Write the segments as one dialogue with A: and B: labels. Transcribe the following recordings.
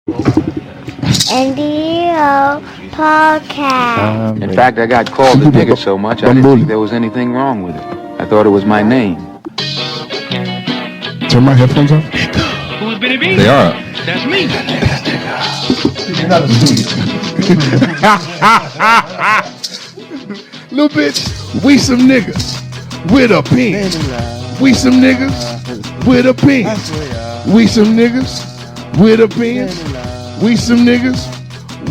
A: NWO Podcast.
B: In fact, I got called a nigger so much I didn't think there was anything wrong with it. I thought it was my name.
C: Turn my headphones on.
D: Who's Benny B?
C: They are.
D: That's me.
C: You're not a Little bitch, we some niggas with a pen. We some niggas with a pen. We some niggas with a pen. We some niggas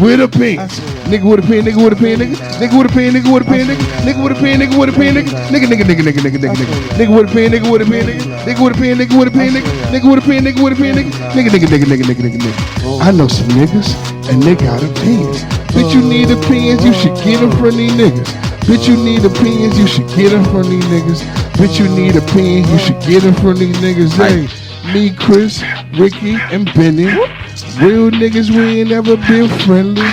C: with a pen. Nigga with a pen, nigga with a pen, nigga. Nigga with a pen, nigga with a pen, nigga. Nigga with a pen, nigga with a pen, nigga. Nigga, nigga, nigga, nigga, nigga, nigga, nigga. Nigga with a pen, nigga with a pen, nigga. Nigga with a pen, nigga with a pen, nigga. Nigga with a pen, nigga with a pen, nigga. Nigga, nigga, nigga, nigga, nigga, nigga, nigga. I know some niggas and they got opinions. Bitch, you need opinions, you should get them from these niggas. Bitch, you need opinions, you should get them from these niggas. Bitch, you need opinions, you should get them from these niggas. Hey, me, Chris, Ricky, and Benny. Real niggas, we ain't never been friendly.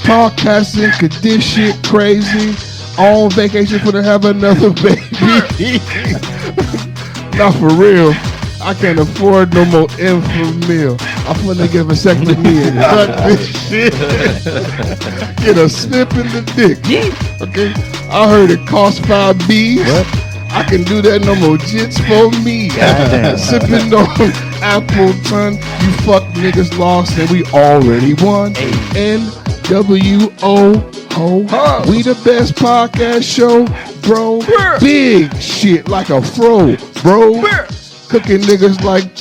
C: Podcasting, cause this shit crazy. On vacation for to have another baby. Not for real. I can't afford no more infant meal. I'm finna give a second me and cut this shit. Get a snip in the dick. Okay? I heard it cost 5 B's. What? I can do that, no more jits for me. Sipping on Appleton. You fuck niggas lost and we already won. NWO ho. We the best podcast show, bro. Big shit like a fro, bro. Cooking niggas like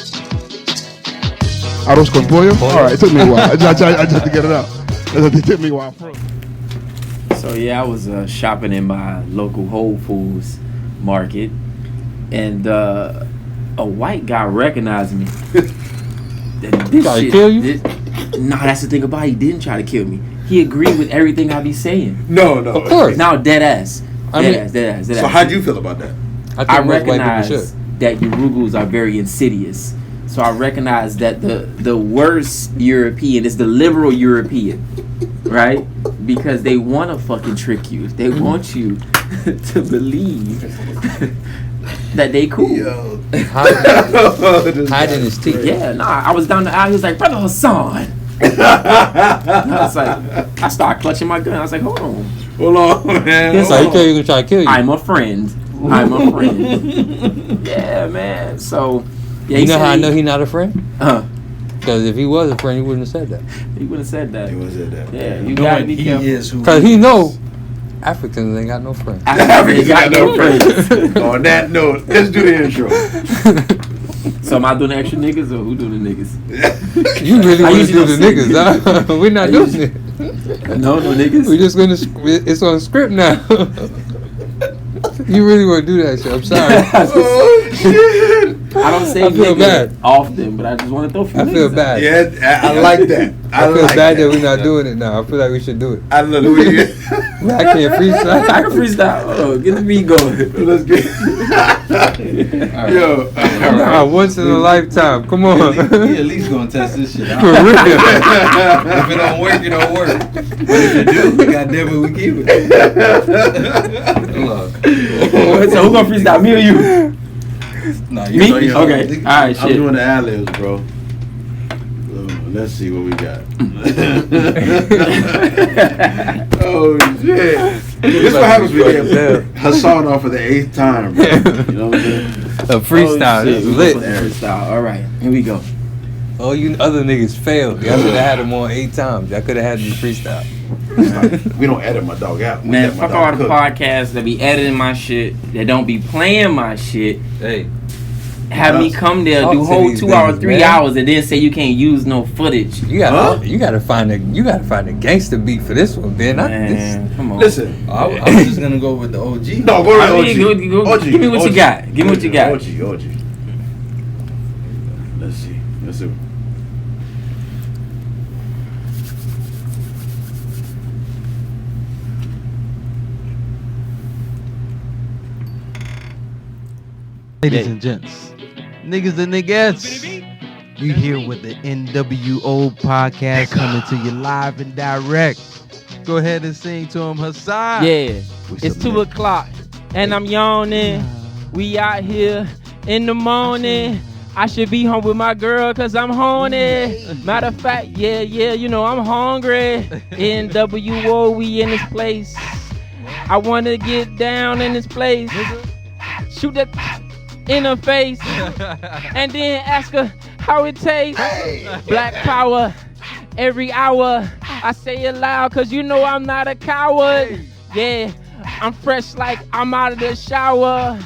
C: arroz con pollo. Alright, it took me a while. I just had to get it out. It took me a while.
E: So yeah, I was shopping in my local Whole Foods market, and a white guy recognized me. This
F: try to kill you?
E: Nah, that's the thing about it. He didn't try to kill me. He agreed with everything I be saying.
G: No.
F: Of course.
E: Now dead ass. Dead ass.
G: So how'd you feel about that?
E: I recognize that Urugus are very insidious. So I recognize that the worst European is the liberal European, right? Because they want to fucking trick you. They want you to believe that they cool.
F: Yo. Hiding his teeth.
E: Yeah, I was down the aisle. He was like, Brother Hassan. I was like, I started clutching my gun. I was like, hold on, man.
F: So he told you gonna try to kill you.
E: I'm a friend. Yeah, man. So, yeah.
F: You know how I know he's not a friend?
E: Because
F: if he was a friend, he wouldn't have said that.
E: He wouldn't have said that.
G: He wouldn't have said that.
E: Yeah, you gotta be careful.
F: Because he know Africans ain't got no friends.
G: Africans got no friends. On that note, let's do the intro.
E: So am I doing the extra niggas or who doing the niggas?
F: You really want to do the niggas, huh? We're not doing it.
E: No niggas.
F: We're just gonna. It's on script now. You really want to do that shit? I'm sorry.
G: Oh shit!
E: I don't say niggas often, but I just want to throw a few.
F: I feel bad.
G: Yeah, I like that.
F: I feel bad that we're not doing it now. I feel like we should do it.
G: I love it.
F: I can't freestyle.
E: I can freestyle. Oh, get the beat going.
G: Let's get. Yo,
F: nah, once in a lifetime. Come on.
H: We at least gonna test this shit out.
F: For real.
H: If it don't work, it don't work. But if it do, goddamn it, we keep it. Look.
E: So who gonna freestyle? Me or you?
H: Nah,
E: me? Okay. Alright, shit.
G: I'm doing the ad-libs, bro. Let's see what we got. Oh shit! This is what happens when you get Hassan off for the 8th time, bro. You know what I'm saying?
F: A freestyle.
E: Oh,
F: It's lit.
E: Freestyle. All right, here we go.
F: Oh, you other niggas failed. Y'all could have had them on 8 times. Y'all could have had them freestyle.
G: We don't edit my dog out.
E: Man, fuck all the podcasts that be editing my shit, that don't be playing my shit.
F: Hey.
E: Have me come there, do whole 2 hours, 3 hours, and then say you can't use no footage.
F: You gotta find a gangster beat for this one, Ben.
E: Man, come on.
G: Listen,
H: I was just gonna go with the OG.
G: No, go with OG.
E: OG. Give me what you got. Give me what you got.
G: OG. Let's see.
I: Ladies and gents, niggas and niggas, you here with the NWO Podcast coming to you live and direct. Go ahead and sing to him, Hassan.
J: Yeah, it's 2 o'clock and I'm yawning. We out here in the morning.
E: I should be home with my girl cause I'm horny. Matter of fact, yeah, you know I'm hungry. NWO, we in this place. I wanna get down in this place. Shoot that in her face. And then ask her how it tastes. Black power every hour. I say it loud cause you know I'm not a coward. Yeah, I'm fresh like I'm out of the shower.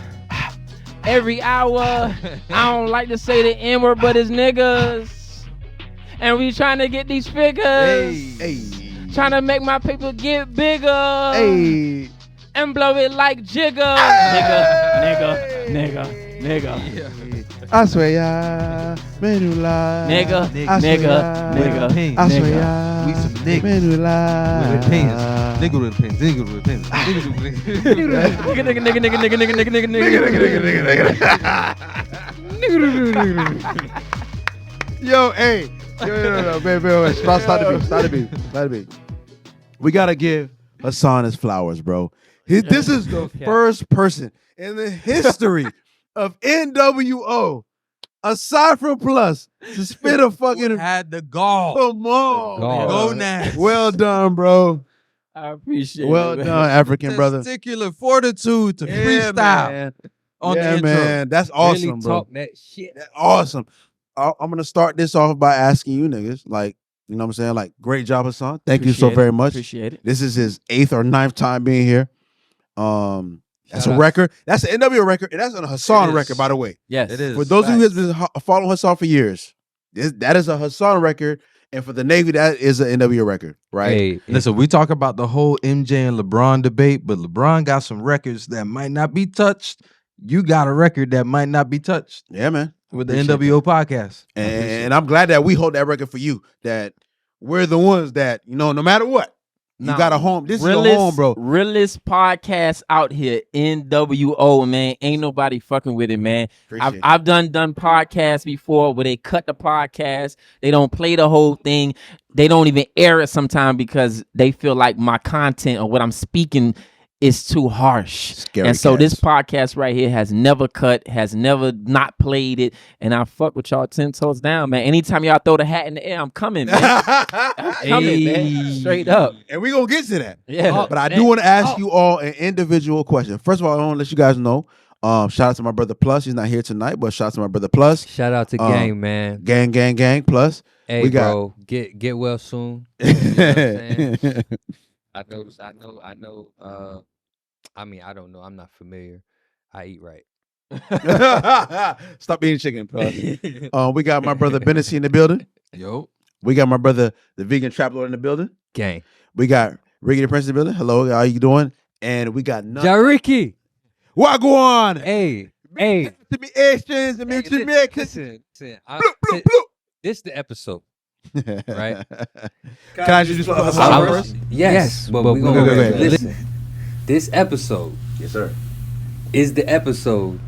E: Every hour. I don't like to say the N-word, but it's niggas. And we trying to get these figures. Trying to make my paper get bigger. And blow it like Jigga. Nigga.
C: I swear, ya, Menula.
E: Nigga.
C: I swear, ya,
I: We some niggas.
C: Menula.
I: With opinions. Nigga with opinions. Nigga with opinions.
C: Yo, hey. Yo, baby. Start the beat. We gotta give Hassan his flowers, bro. This is the first person in the history of NWO, aside from Plus, to spit a fucking
I: had the gall.
C: Come on.
I: Go now.
C: Well done, bro.
E: I appreciate it.
C: Well done, African brother.
I: Testicular fortitude to freestyle
C: man.
I: on the intro.
C: Man. That's awesome,
F: Really
C: bro.
F: talk that shit.
C: That's awesome. I'm gonna start this off by asking you niggas, like, you know what I'm saying? Like, great job, Hassan. Thank you so very much.
E: Appreciate it.
C: This is his 8th or 9th time being here. That's
F: Shout
C: a
F: out.
C: record. That's an NWO record, and that's a Hassan
I: It is.
C: record, by the way.
E: Yes.
I: It is.
C: For those of you who have been following Hassan for years, that is a Hassan record, and for the Navy, that is an NWO record, right?
F: Hey,
I: Listen, we talk about the whole MJ and LeBron debate, but LeBron got some records that might not be touched. You got a record that might not be touched
C: Yeah, man.
I: with the
C: Appreciate
I: NWO podcast.
C: And I'm glad that we hold that record for you. That we're the ones that, you know, no matter what, you got a home. This is your home, bro.
E: Realest podcast out here, NWO, man. Ain't nobody fucking with it, man. I've done podcasts before where they cut the podcast. They don't play the whole thing. They don't even air it sometimes because they feel like my content or what I'm speaking is too harsh.
C: Scary
E: and so
C: cats.
E: this podcast right here has never cut, has never not played it. And I fuck with y'all 10 toes down, man. Anytime y'all throw the hat in the air, I'm coming, man. I'm coming, man. Straight up.
C: And we're going to get to that.
E: Yeah.
C: But I do want to ask you all an individual question. First of all, I want to let you guys know, shout out to my brother Plus. He's not here tonight, but shout out to my brother Plus.
F: shout out to Gang, man.
C: Gang, Plus.
F: Hey,
C: we got-
F: bro, get well soon. You know what I'm saying? I know. I mean, I don't know. I'm not familiar. I eat right.
C: Stop eating chicken, Plus. We got my brother Bennessy in the building.
I: Yo.
C: We got my brother, the vegan trap lord, in the building.
F: Gang.
C: We got Ricky the Prince in the building. Hello, how you doing? And we got
F: Jariki.
C: What go on?
F: Hey.
C: To be Asians and me to make
F: Listen.
C: bloop.
F: This is the episode. Right.
C: Can I introduce Hassan
F: I'm-
C: first?
F: Yes, but we
C: go
F: gonna
C: ahead.
F: listen. This episode
C: Yes, sir.
F: is the episode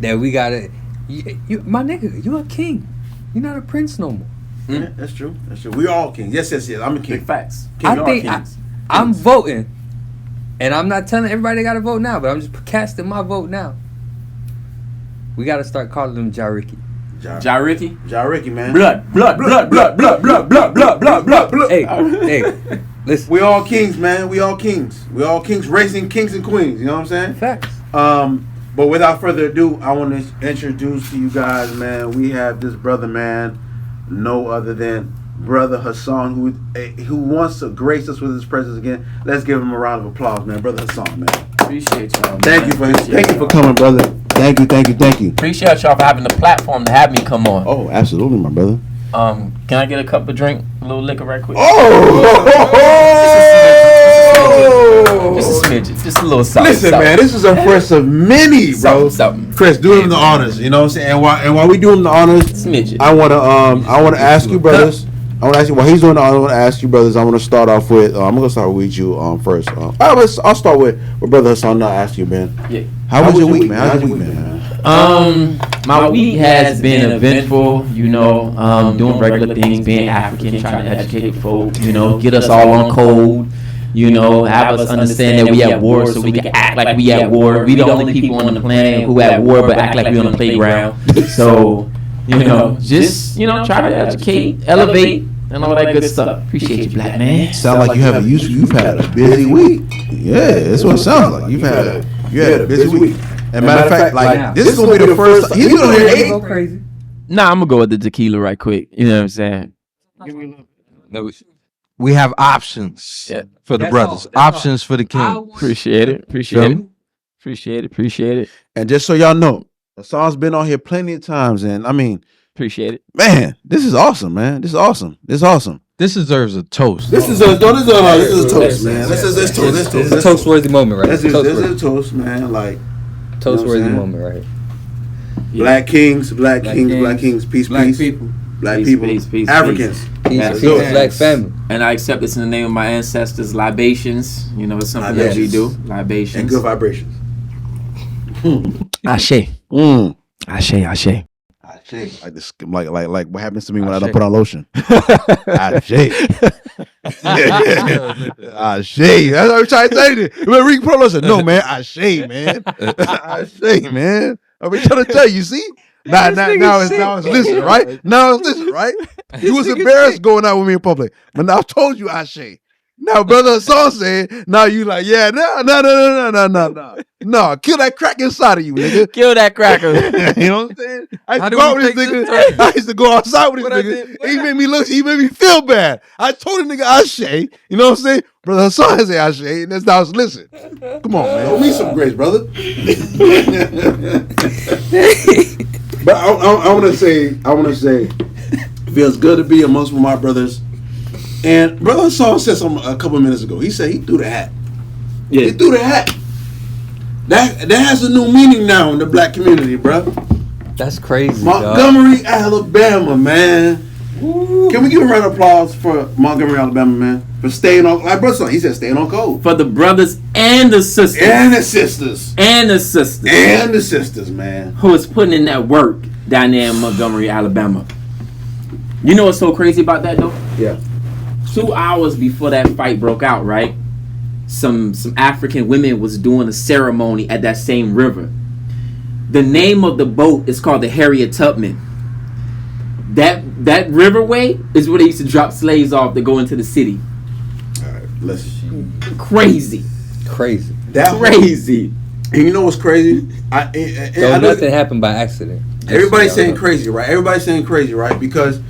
F: that we gotta. You, my nigga, you a king. You're not a prince no more.
G: Yeah, that's true. We all kings. Yes. I'm a king.
E: Big facts.
G: King, we all
F: I think
G: kings.
F: I'm voting, and I'm not telling everybody they gotta vote now, but I'm just casting my vote now. We gotta start calling them Jariki.
E: Jariki?
G: man.
E: Blood.
F: Hey, listen.
G: We all kings, man. We all kings. Racing kings and queens. You know what I'm saying?
F: Facts.
G: But without further ado, I want to introduce to you guys, man. We have this brother, man, no other than brother Hassan, who wants to grace us with his presence again. Let's give him a round of applause, man. Brother Hassan, man.
E: Appreciate y'all. Man.
G: Thank you for coming, brother. Thank you.
E: Appreciate y'all for having the platform to have me come on.
G: Oh, absolutely, my brother.
E: Can I get a cup of drink, a little liquor right quick? Just a smidget, just a little something.
G: Listen, man, this is a first of many, bro.
E: Something.
G: Chris, do him the honors. You know what I'm saying? And while we do him the honors,
E: Smidget.
G: I want to ask you, brothers. I want to ask you while he's doing the honors. I want to ask you, brothers. I want to start off with. I'm gonna start with you first. I'll start with brother Hassan. I'll ask you, man.
E: Yeah.
G: How was your week, man? How's your week, man?
E: My week has been eventful, you know, doing regular things, being African, trying to educate folk, you know, get us all on code, You know, have us understand that we at war, so we can act like we at war. We the only people on the planet who at war, but act like we on the playground. So, you know, just try to educate, elevate, and all that good stuff. Appreciate you, black man.
C: Sound like you've had a busy week. Yeah, that's what it sounds like. You had a busy week. And matter of fact, like this is gonna be the first. He's gonna hear
F: crazy.
E: Nah, I'm gonna go with the tequila right quick. You know what I'm saying?
F: No,
I: We have options for the brothers. Options for the king.
E: Appreciate it.
C: And just so y'all know, Hassan's been on here plenty of times, and I mean,
E: Appreciate it.
C: man, this is awesome, man. This is awesome.
I: This deserves a toast.
G: This is a toast, man. This is
F: It's a toastworthy moment, right?
G: This is a toast, man. Like
F: Toastworthy moment, right?
G: Black kings, black kings, peace,
H: Black
G: peace,
H: people.
G: black people,
E: peace,
G: Africans.
F: Peace,
E: Yeah.
F: black family.
E: And I accept this in the name of my ancestors, libations. You know, it's something that we do. Libations.
G: And good vibrations.
E: Ashe. Ashe.
C: Like this, like what happens to me when I don't put on lotion. Ashe. Ashe. That's what I'm trying to say. When Rick put on lotion, no man, Ashe, man. Ashe, man. I've been trying to tell you. See. Now it's listen, right? Now it's listen, right? You was embarrassed going out with me in public, but now I told you Ashe. Now, brother Hassan said, now you like, yeah, no, kill that crack inside of you, nigga.
E: Kill that cracker.
C: You know what I'm saying? I used to go outside with this nigga. He made me feel bad. I told the nigga Ashe, you know what I'm saying? Brother Hassan said Ashe, and that's how I was listen. Come on, man.
G: Show me some grace, brother. But I want to say, it feels good to be amongst my brothers. And Brother Hassan said something a couple of minutes ago. He said he threw the hat.
E: Yeah.
G: He threw the hat. That has a new meaning now in the black community, bro.
F: That's crazy.
G: Montgomery, Alabama, man. Woo. Can we give a round of applause for Montgomery, Alabama, man? For staying on, like Brother Hassan, he said staying on code.
E: For the brothers and the sisters.
G: And the sisters.
E: And the sisters.
G: And the sisters, man.
E: Who is putting in that work down there in Montgomery, Alabama. You know what's so crazy about that, though?
G: Yeah.
E: 2 hours before that fight broke out, right? Some African women was doing a ceremony at that same river. The name of the boat is called the Harriet Tubman. That riverway is where they used to drop slaves off to go into the city.
G: All right, listen.
E: Crazy.
G: That
E: crazy.
G: And you know what's crazy?
F: Nothing happened by accident.
G: Everybody's saying crazy, right? Everybody's saying crazy, right? Because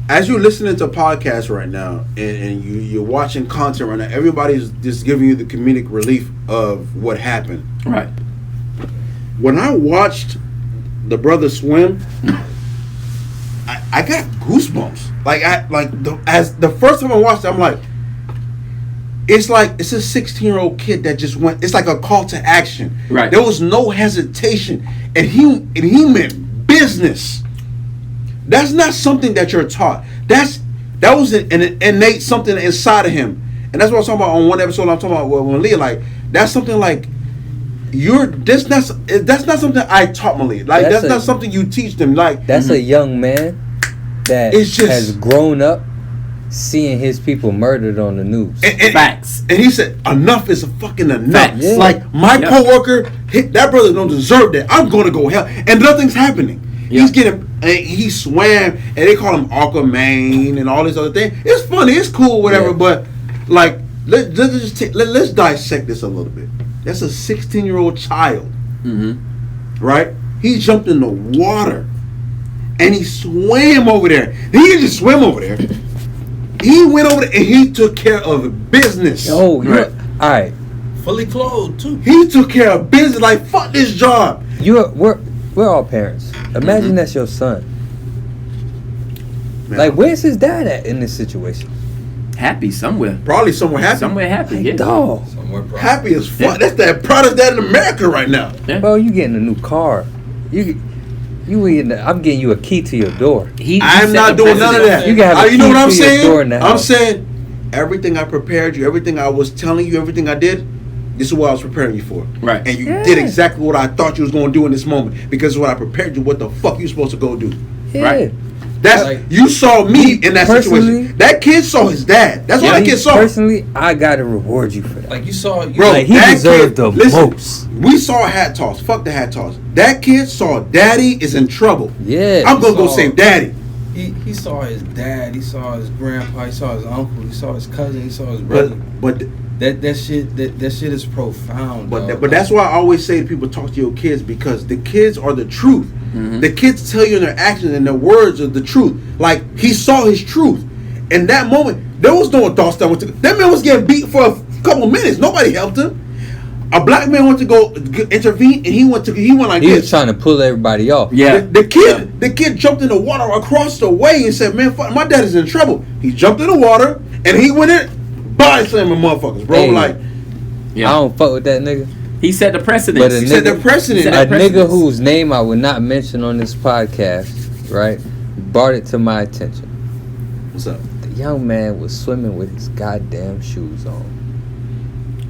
G: as you're listening to podcasts right now and you're watching content right now, everybody's just giving you the comedic relief of what happened.
E: Right.
G: When I watched the brother swim, I got goosebumps. As the first time I watched it, I'm like, it's a 16-year-old kid that just went. It's like a call to action.
E: Right.
G: There was no hesitation, and he meant business. That's not something that you're taught. That was an innate something inside of him, and that's what I'm talking about on one episode. I'm talking about when Leah, like, that's something like that's not something I taught Malia. Like that's not something you teach them. Like
F: that's a young man that has grown up seeing his people murdered on the news.
E: Facts.
G: And he said, enough is fucking enough.
F: Yeah.
G: Like my coworker, that brother don't deserve that. I'm gonna go hell, and nothing's happening. He's getting, he swam, and they call him Aquaman and all this other thing. It's funny, it's cool, whatever. But like, let's dissect this a little bit. That's a 16-year-old child, right? He jumped in the water, and he swam over there. He didn't just swim over there. He went over there and he took care of business.
F: Oh, right. All right.
H: Fully clothed too.
G: He took care of business. Like, fuck this job.
F: We're all parents. Imagine that's your son.
G: Man,
F: like, where's his dad at in this situation?
E: Happy somewhere.
G: Probably somewhere happy.
E: Somewhere happy.
F: Like,
E: Yeah.
F: dog.
G: Happy as fuck. That's that proudest dad in America right now.
E: Yeah.
F: Bro, you getting a new car. I'm getting you a key to your door.
G: I'm not doing none of that.
F: You got
G: you know what I'm saying? I'm
F: house.
G: saying everything I prepared you, everything I was telling you, everything I did, this is what I was preparing you for.
E: Right.
G: And you did exactly what I thought you was going to do in this moment because what I prepared you, what the fuck you supposed to go do.
F: Yeah.
E: Right.
G: You saw me in that situation. That kid saw his dad. That's what that kid saw.
F: Personally, I gotta reward you for that.
H: Like you saw,
G: bro.
F: Like, he deserved the most.
G: We saw a hat toss. Fuck the hat toss. That kid saw daddy is in trouble.
F: Yeah,
G: I'm gonna go save daddy.
H: He saw his dad. He saw his grandpa. He saw his uncle. He saw his cousin. He saw his brother.
G: But
H: that shit is profound.
G: But that's why I always say to people, talk to your kids, because the kids are the truth. Mm-hmm. The kids tell you in their actions and their words are the truth. Like, he saw his truth. In that moment, there was no adults that went to. That man was getting beat for a couple minutes. Nobody helped him. A black man went to go intervene, and he went like
F: he
G: this.
F: was trying to pull everybody off.
E: Yeah.
G: The kid jumped in the water across the way and said, "Man, fuck, my dad is in trouble." He jumped in the water and he went in, body slamming motherfuckers, bro.
F: Hey,
G: like,
F: I don't fuck with that nigga.
E: He set the precedent.
G: He set the precedent.
F: A nigga whose name I would not mention on this podcast, right, brought it to my attention.
G: What's up?
F: The young man was swimming with his goddamn shoes on.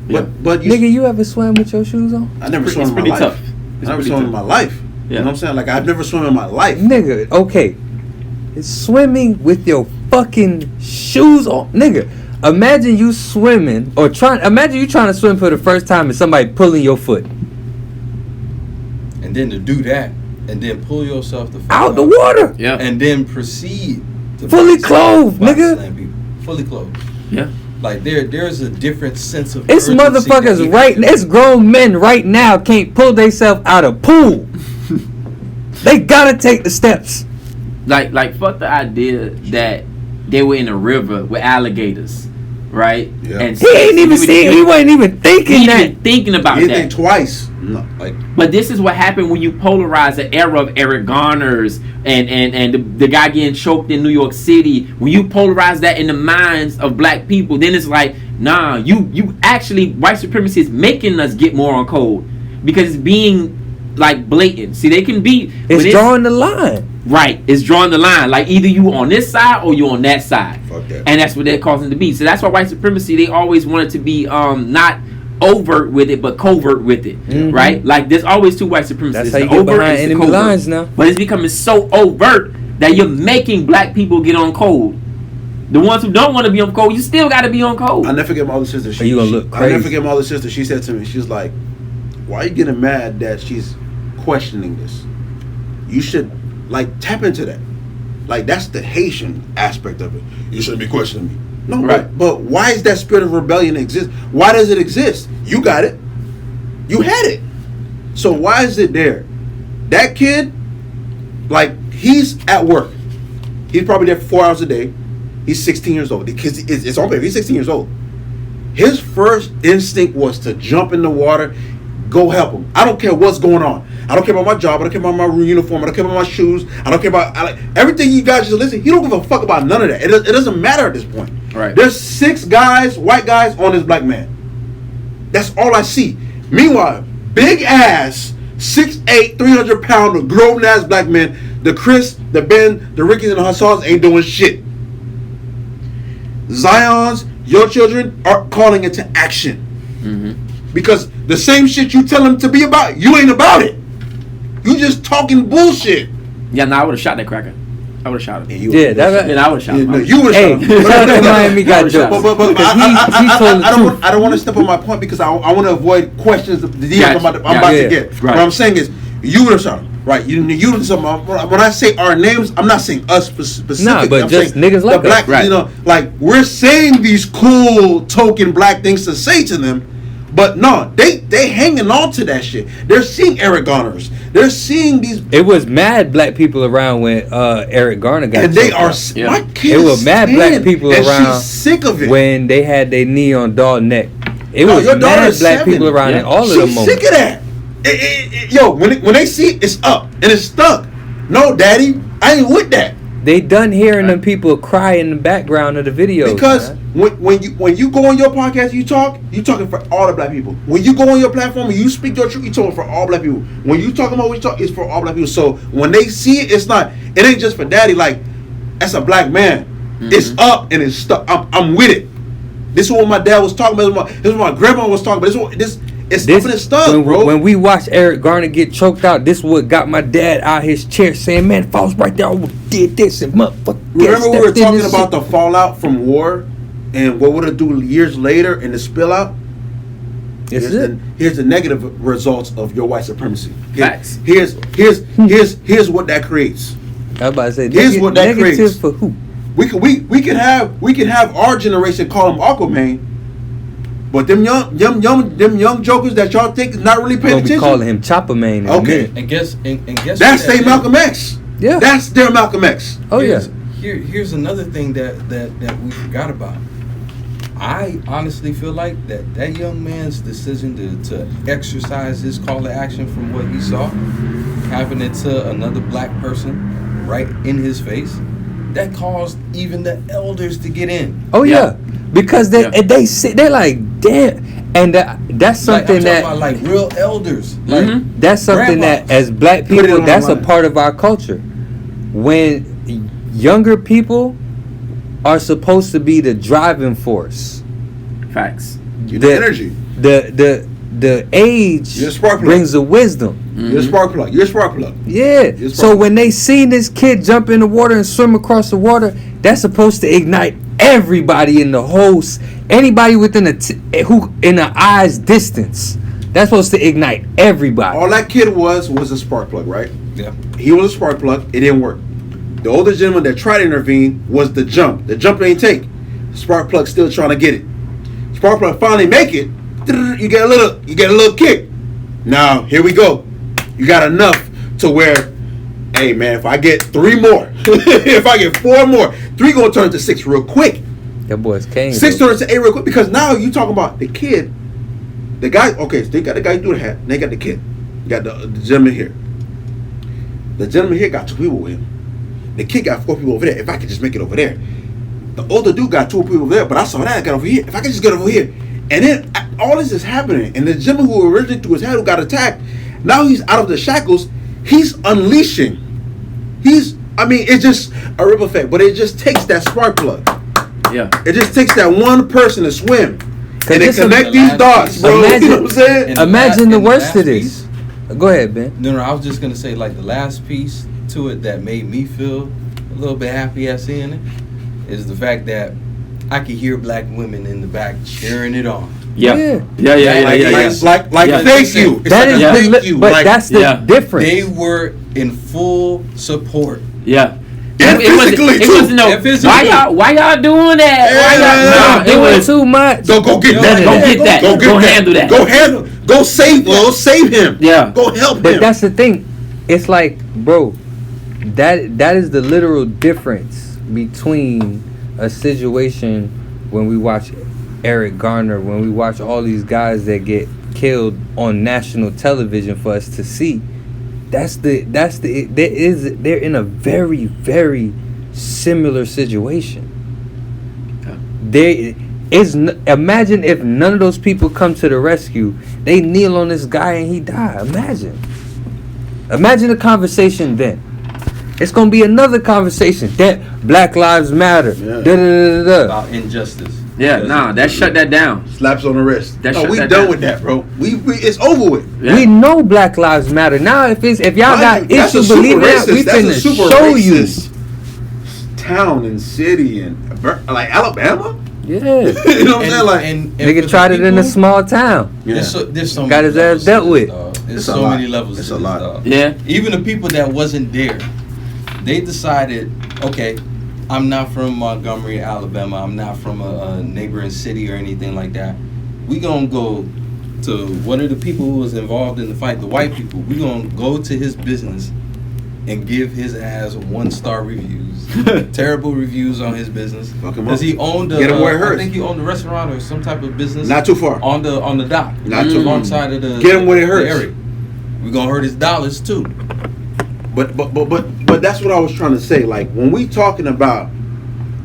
G: But
F: nigga, you ever swam with your shoes on?
G: I never swam in my life.
E: Tough.
G: I never swam in my life. You know what I'm saying? Like, I've never swum in my life.
F: Nigga, okay. It's swimming with your fucking shoes on. Nigga, imagine you swimming imagine you trying to swim for the first time and somebody pulling your foot.
H: And then to do that, and then pull yourself the fuck
F: out the water.
E: Yeah.
H: And then proceed to
F: fully clothed, nigga.
H: Fully clothed.
E: Yeah.
H: Like there's a different sense of
F: it's motherfuckers it's grown men right now can't pull themselves out of pool. They gotta take the steps.
E: Like fuck the idea that they were in a river with alligators, right?
G: Yeah.
E: And
F: he ain't even seen. He wasn't even thinking that.
E: Even thinking about
G: he
E: that.
G: Didn't think twice. No, like.
E: But this is what happened when you polarize the era of Eric Garner's and the guy getting choked in New York City. When you polarize that in the minds of black people, then it's like, nah, you actually, white supremacy is making us get more on code because it's being like blatant. See, they can be.
F: It's drawing the line.
E: Right, it's drawing the line. Like either you on this side or you on that side.
G: Fuck that.
E: And that's what they're causing to be. So that's why white supremacy, they always wanted to be not overt with it, but covert with it. Mm-hmm. Right? Like there's always two white supremacists.
F: That's how you get behind enemy lines now.
E: But it's becoming so overt that you're making black people get on code. The ones who don't want to be on code, you still got to be on code.
G: I'll never forget my older sister.
F: You gonna look crazy.
G: I'll never forget my older sister. She said to me, she's like, "Why are you getting mad that she's questioning this? You should like tap into that. Like that's the Haitian aspect of it. You shouldn't be questioning me. No, right. But why is that spirit of rebellion exist? Why does it exist? You got it. You had it. So why is it there? That kid, like he's at work. He's probably there for 4 hours a day. He's 16 years old. Because it's on paper. He's 16 years old. His first instinct was to jump in the water, go help him. I don't care what's going on. I don't care about my job. I don't care about my uniform. I don't care about my shoes. I don't care about everything you guys just listen. He don't give a fuck about none of that. It doesn't matter at this point.
E: Right.
G: There's 6 guys, white guys, on this black man. That's all I see. Meanwhile, big ass, 6'8", 300-pound, grown ass black men. The Chris, the Ben, the Rickies, and the Hassans ain't doing shit. Zion's, your children are calling it to action. Mm-hmm. Because the same shit you tell them to be about, you ain't about it. You just talking bullshit.
E: Yeah, I would have shot that cracker. I would have shot him.
G: I
E: would have shot him.
G: You would have shot him.
F: Shout out to Miami got jokes.
G: But I don't want to step on my point because I want to avoid questions I'm about to get. Right. What I'm saying is, you would have shot him. Right, you when I say our names, I'm not saying us specifically.
F: Nah, but
G: I'm
F: just niggas like
G: black,
F: us. Right.
G: You know, like we're saying these cool token black things to say to them, but no, they hanging on to that shit. They're seeing Eric Garner's. They're seeing these.
F: It was mad black people around when Eric Garner got.
G: And they are.
E: Yeah.
G: My kids.
F: It was mad black people
G: and
F: around.
G: She's sick of it.
F: When they had their knee on Dalton neck. It was mad black
G: 7.
F: people around in all of them moments.
G: She's sick of that. Yo, when they see it, it's up and it's stuck. No, daddy, I ain't with that.
F: They done hearing them people cry in the background of the videos.
G: Because when you go on your podcast, you talking for all the black people. When you go on your platform and you speak your truth, you talking for all black people. When you talking about what you talk, it's for all black people. So when they see it, it ain't just for daddy. Like that's a black man. Mm-hmm. It's up and it's stuck. I'm with it. This is what my dad was talking about. This is what my grandma was talking about. It's stuff in his stomach, bro.
F: When we watched Eric Garner get choked out, this what got my dad out his chair saying, "Man, if I was right there, I would did this and motherfucker."
G: Remember we were talking about the fallout from war and what would it do years later in the spill out? Here's the negative results of your white supremacy.
E: Facts.
G: Here's what that creates.
F: I was about to say,
G: here's what that
F: negative
G: creates.
F: For who?
G: We could have our generation call him Aquaman, but them young jokers that y'all think is not really paying attention.
F: We calling him Chopper Man.
G: Okay,
H: and guess
G: that's their Malcolm X.
F: Yeah,
G: that's their Malcolm X.
F: Oh yeah.
H: Here's another thing that we forgot about. I honestly feel like that young man's decision to exercise his call to action from what he saw, having it to another black person right in his face, that caused even the elders to get in.
F: Oh yeah, because they sit, they're like, damn, and that's something
H: like, I'm talking about like real elders. Like
F: that's something
H: grandpas.
F: that as black people, that's a part of our culture. When younger people are supposed to be the driving force.
E: Facts.
G: The energy.
F: The age brings the wisdom.
G: You're a spark plug. You're a spark plug.
F: Yeah. So when they seen this kid jump in the water and swim across the water, that's supposed to ignite everybody in the whole, anybody within who in the eye's distance. That's supposed to ignite everybody.
G: All that kid was a spark plug, right?
H: Yeah.
G: He was a spark plug. It didn't work. The older gentleman that tried to intervene was the jump. The jump ain't take. Spark plug still trying to get it. Spark plug finally make it. You get a little kick. Now here we go. You got enough to where, hey man, if I get 3 more, if I get 4 more, 3 gonna turn to 6 real quick.
F: That boy's king.
G: 6 turns to 8 real quick because now you talking about the kid, the guy. Okay, so they got the guy through the hat. They got the kid. You got the gentleman here. The gentleman here got 2 people with him. The kid got 4 people over there. If I could just make it over there. The older dude got 2 people over there, but I saw that I got over here. If I could just get over here. And then all this is happening. And the gentleman who originally threw his head, who got attacked, now he's out of the shackles. He's unleashing. It's just a ripple effect. But it just takes that spark plug. Yeah. It just takes that one person to swim. And they connect these dots, bro.
F: Imagine,
G: you know what I'm saying?
F: Imagine the worst of this. Go ahead, Ben.
H: No, I was just going to say, like, the last piece to it that made me feel a little bit happy at seeing it is the fact that I could hear black women in the back cheering it on.
E: Yeah. Like,
G: thank you.
F: That is thank you. But that's the difference.
H: They were in full support.
E: Yeah.
G: It
E: wasn't no. Why y'all doing that?
F: It was too much.
G: Go get that.
E: Go get that. Go handle that.
G: Go save him.
E: Yeah.
G: Go help him.
F: But that's the thing. It's like, bro, that is the literal difference between a situation when we watch Eric Garner, when we watch all these guys that get killed on national television for us to see. They're in a very, very similar situation. Imagine if none of those people come to the rescue, they kneel on this guy and he die. Imagine the conversation then. It's gonna be another conversation that Black Lives Matter.
H: About injustice.
E: Yeah, that shut that down.
G: Slaps on the wrist. We done
E: down.
G: with that, bro. We it's over with.
E: Yeah.
F: We know Black Lives Matter. Now if y'all got issues believing that, we finna show you.
G: Town and city and like Alabama.
F: Yeah.
G: You know what I'm saying? Like,
F: nigga tried it in a small town.
G: Yeah.
H: There's so
F: got his ass dealt with.
H: There's so many levels.
G: It's a lot.
E: Yeah.
H: Even the people that wasn't there, they decided, okay, I'm not from Montgomery, Alabama. I'm not from a neighboring city or anything like that. We gonna go to one of the people who was involved in the fight, the white people. We gonna go to his business and give his ass 1-star reviews, terrible reviews on his business because he owned I think he owned a restaurant or some type of business.
G: Not too far
H: on the dock,
G: not too
H: long side of the.
G: Get him where it hurts.
H: We gonna hurt his dollars too.
G: But that's what I was trying to say. Like when we talking about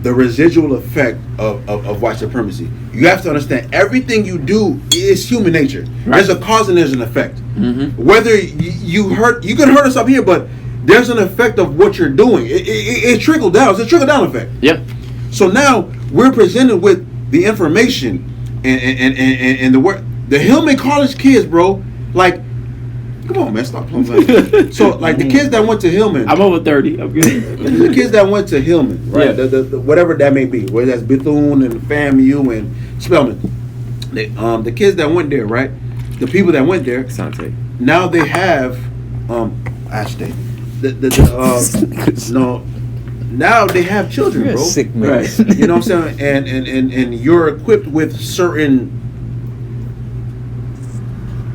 G: the residual effect of white supremacy, you have to understand everything you do is human nature. Right. There's a cause and there's an effect. Mm-hmm. Whether you can hurt us up here, but there's an effect of what you're doing. It trickled down. It's a trickle down effect.
E: Yep.
G: So now we're presented with the information and the work. The Hillman College kids, bro, like, come on, man, stop playing like that. So, like, the kids that went to Hillman.
E: I'm over 30. I'm good.
G: The kids that went to Hillman, right?
E: Yeah.
G: The whatever that may be, whether that's Bethune and FAMU and Spelman. The kids that went there, right? The people that went there,
E: Sante.
G: now they have, Ashton. Now they have children,
F: You're
G: bro.
F: a sick man.
E: Right.
G: You know what I'm saying? And you're equipped with certain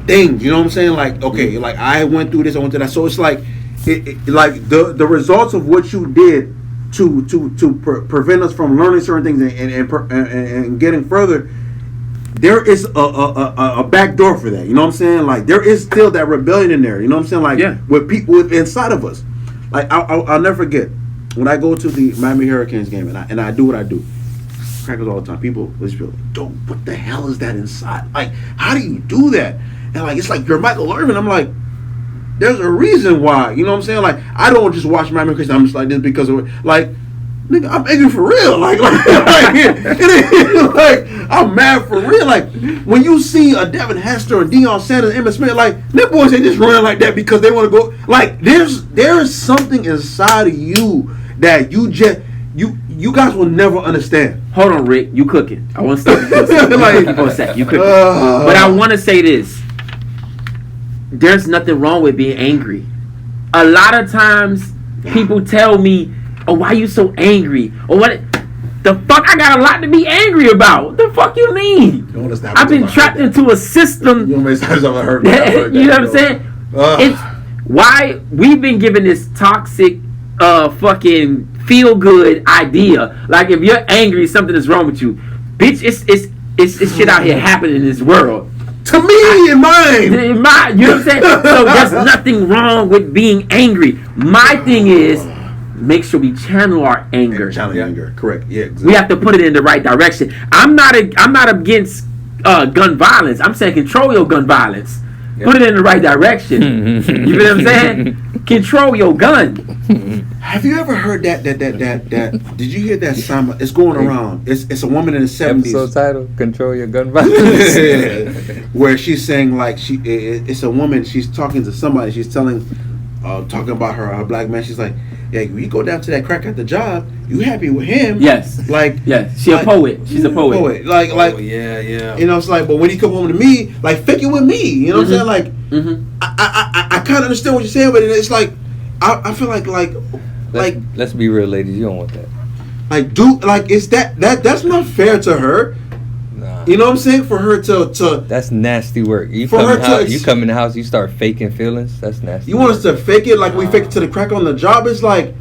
G: things. You know what I'm saying? Like, okay, like I went through this, I went through that. So it's like, like the results of what you did to prevent us from learning certain things and getting further. There is a back door for that. You know what I'm saying? Like there is still that rebellion in there. You know what I'm saying? Like with people inside of us. Like I'll never forget when I go to the Miami Hurricanes game and I do what I do. Crackers all the time. People just feel like, "Dude, what the hell is that inside? Like, how do you do that?" And like it's like you're Michael Irvin. I'm like, there's a reason why. You know what I'm saying? Like I don't just watch Miami Hurricanes. I'm just like this because of like. Nigga, I'm angry for real. Like I'm mad for real. Like when you see a Devin Hester or Deion Sanders, Emmitt Smith, like them boys ain't just running like that because they want to go. Like there is something inside of you that you guys will never understand.
E: Hold on, Rick. You cooking? I want to stop you for a second. You cooking? But I want to say this. There's nothing wrong with being angry. A lot of times people tell me, "Oh, why you so angry?" Or what? The fuck? I got a lot to be angry about. What the fuck you mean? I've been trapped into a system. You know what I'm saying? It's why we've been given this toxic, fucking feel good idea. Like if you're angry, something is wrong with you, bitch. It's shit out here happening in this world.
G: To me, in mine.
E: You know what I'm saying? So there's nothing wrong with being angry. My thing is, make sure we channel our anger.
G: Channel anger, correct? Yeah, exactly.
E: We have to put it in the right direction. I'm not against gun violence. I'm saying control your gun violence. Yep. Put it in the right direction. You know what I'm saying? Control your gun.
G: Have you ever heard that? Did you hear that song? It's going around. It's a woman in the 70s.
F: Episode title: Control Your Gun Violence.
G: Where she's saying like it's a woman. She's talking to somebody. She's talking about her black man. She's like, yeah, when you go down to that crack at the job, you happy with him?
E: Yes.
G: Like,
E: yes. She's a poet. She's a poet.
G: Like,
H: yeah.
G: You know, it's like, but when he come home to me, like, fake it with me. You know what I'm saying? Like, I kind of understand what you're saying, but it's like, I feel like
F: let's be real, ladies. You don't want that.
G: Like, dude, like, is that's not fair to her.
F: Nah.
G: You know what I'm saying? For her to
F: that's nasty work. You
G: for
F: come
G: her
F: in
G: to
F: house, you come in the house, you start faking feelings. That's nasty.
G: You want us to fake it like we fake it to the crack on the job? It's like,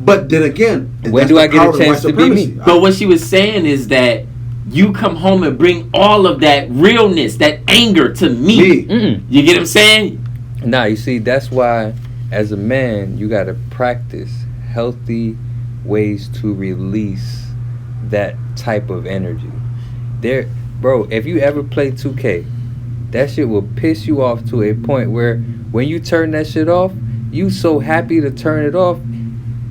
G: but then again,
F: when do I get a chance to be me?
E: But what she was saying is that you come home and bring all of that realness, that anger to me. You get what I'm saying?
F: Nah, you see, that's why as a man you gotta practice healthy ways to release that type of energy. Bro, if you ever play 2K, that shit will piss you off to a point where when you turn that shit off, you so happy to turn it off,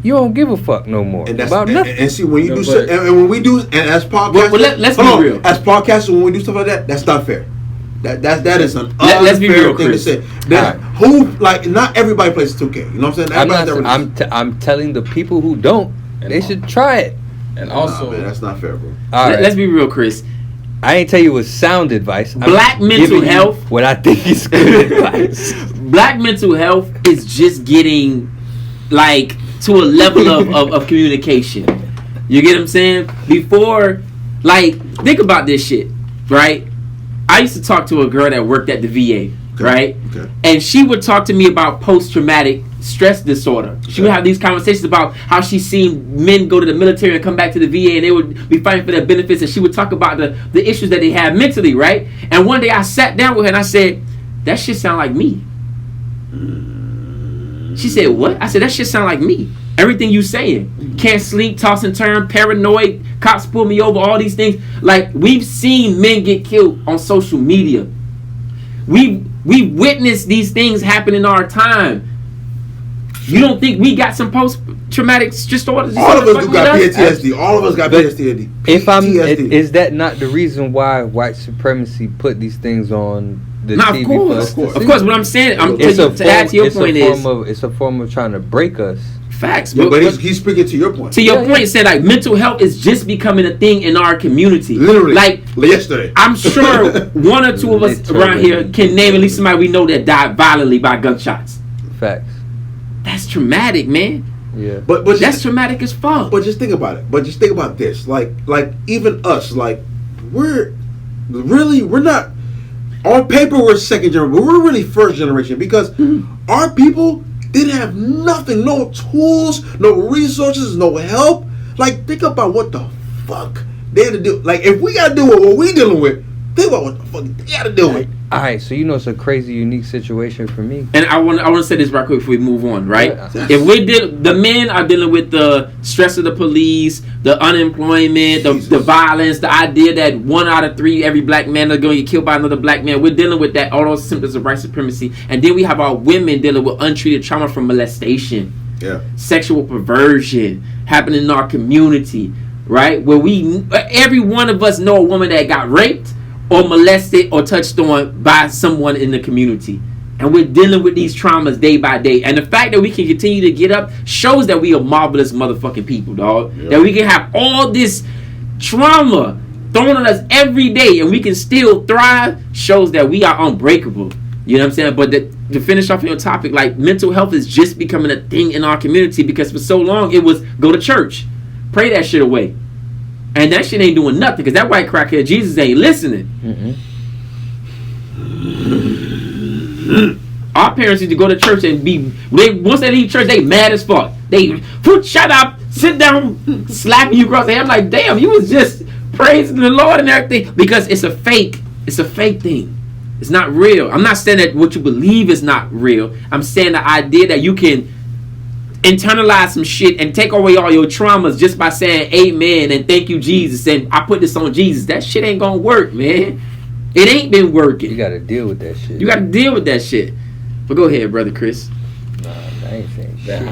F: you don't give a fuck no more about nothing. And
G: see, when you do stuff, and when we do, and as podcasters,
E: let's be real.
G: As podcasters, when we do stuff like that, that's not fair. That is an
E: let's be real,
G: thing
E: Chris.
G: to say. Who, like, not everybody plays 2K. You know what I'm saying?
F: I'm telling the people who don't, they should try it.
H: And also,
G: man, that's not fair, bro.
E: Let's be real, Chris.
F: I ain't tell you with sound advice.
E: Black mental health.
F: What I think is good advice.
E: Black mental health is just getting like to a level of communication. You get what I'm saying? Before, like, think about this shit, right? I used to talk to a girl that worked at the VA, right? Okay. And she would talk to me about post-traumatic stress disorder. She would have these conversations about how she's seen men go to the military and come back to the VA and they would be fighting for their benefits, and she would talk about the issues that they have mentally, right? And one day I sat down with her and I said, that shit sound like me. She said, what? I said, that shit sound like me. Everything you saying. Can't sleep, toss and turn, paranoid, cops pull me over, all these things. Like, we've seen men get killed on social media. We witnessed these things happen in our time. You don't think we got some post-traumatic stress disorders?
G: All of us do got PTSD. All of us got PTSD.
F: Is that not the reason why white supremacy put these things on the TV?
E: Of course. What I'm saying, to add to your point
F: it's a form of trying to break us.
E: Facts.
G: Yeah, but he's speaking to your point.
E: To your point, said like mental health is just becoming a thing in our community.
G: Literally,
E: like
G: yesterday.
E: I'm sure one or two of us around here can name at least somebody we know that died violently by gunshots.
F: Facts.
E: That's traumatic, man.
F: Yeah.
E: But that's traumatic as fuck.
G: But just think about it. But just think about this. Like even us, like we're not on paper we're second generation, but we're really first generation because our people didn't have nothing, no tools, no resources, no help. Like, think about what the fuck they had to do. Like, if we gotta do what we dealing with, think about what the fuck they gotta do it.
F: Alright, so it's a crazy, unique situation for me.
E: And I want to say this right quick before we move on, right? If the men are dealing with the stress of the police, the unemployment, the violence, the idea that 1 out of 3 every black man is going to get killed by another black man, we're dealing with that, all those symptoms of white supremacy. And then we have our women dealing with untreated trauma from molestation, sexual perversion happening in our community, right? Where every one of us know a woman that got raped or molested or touched on by someone in the community. And we're dealing with these traumas day by day. And the fact that we can continue to get up shows that we are marvelous motherfucking people, dog. Yeah. That we can have all this trauma thrown at us every day and we can still thrive shows that we are unbreakable. You know what I'm saying? But to finish off your topic, like mental health is just becoming a thing in our community because for so long it was go to church, pray that shit away. And that shit ain't doing nothing because that white crackhead Jesus ain't listening. Our parents used to go to church and once they leave church, they mad as fuck. They shut up, sit down, slapping you across the head. I'm like, damn, you was just praising the Lord and everything because it's a fake thing. It's not real. I'm not saying that what you believe is not real. I'm saying the idea that you can internalize some shit and take away all your traumas just by saying amen and thank you Jesus and I put this on Jesus. That shit ain't gonna work, man. It ain't been working.
F: You gotta deal with that shit.
E: But go ahead, brother Chris.
F: Nah, I ain't saying shit.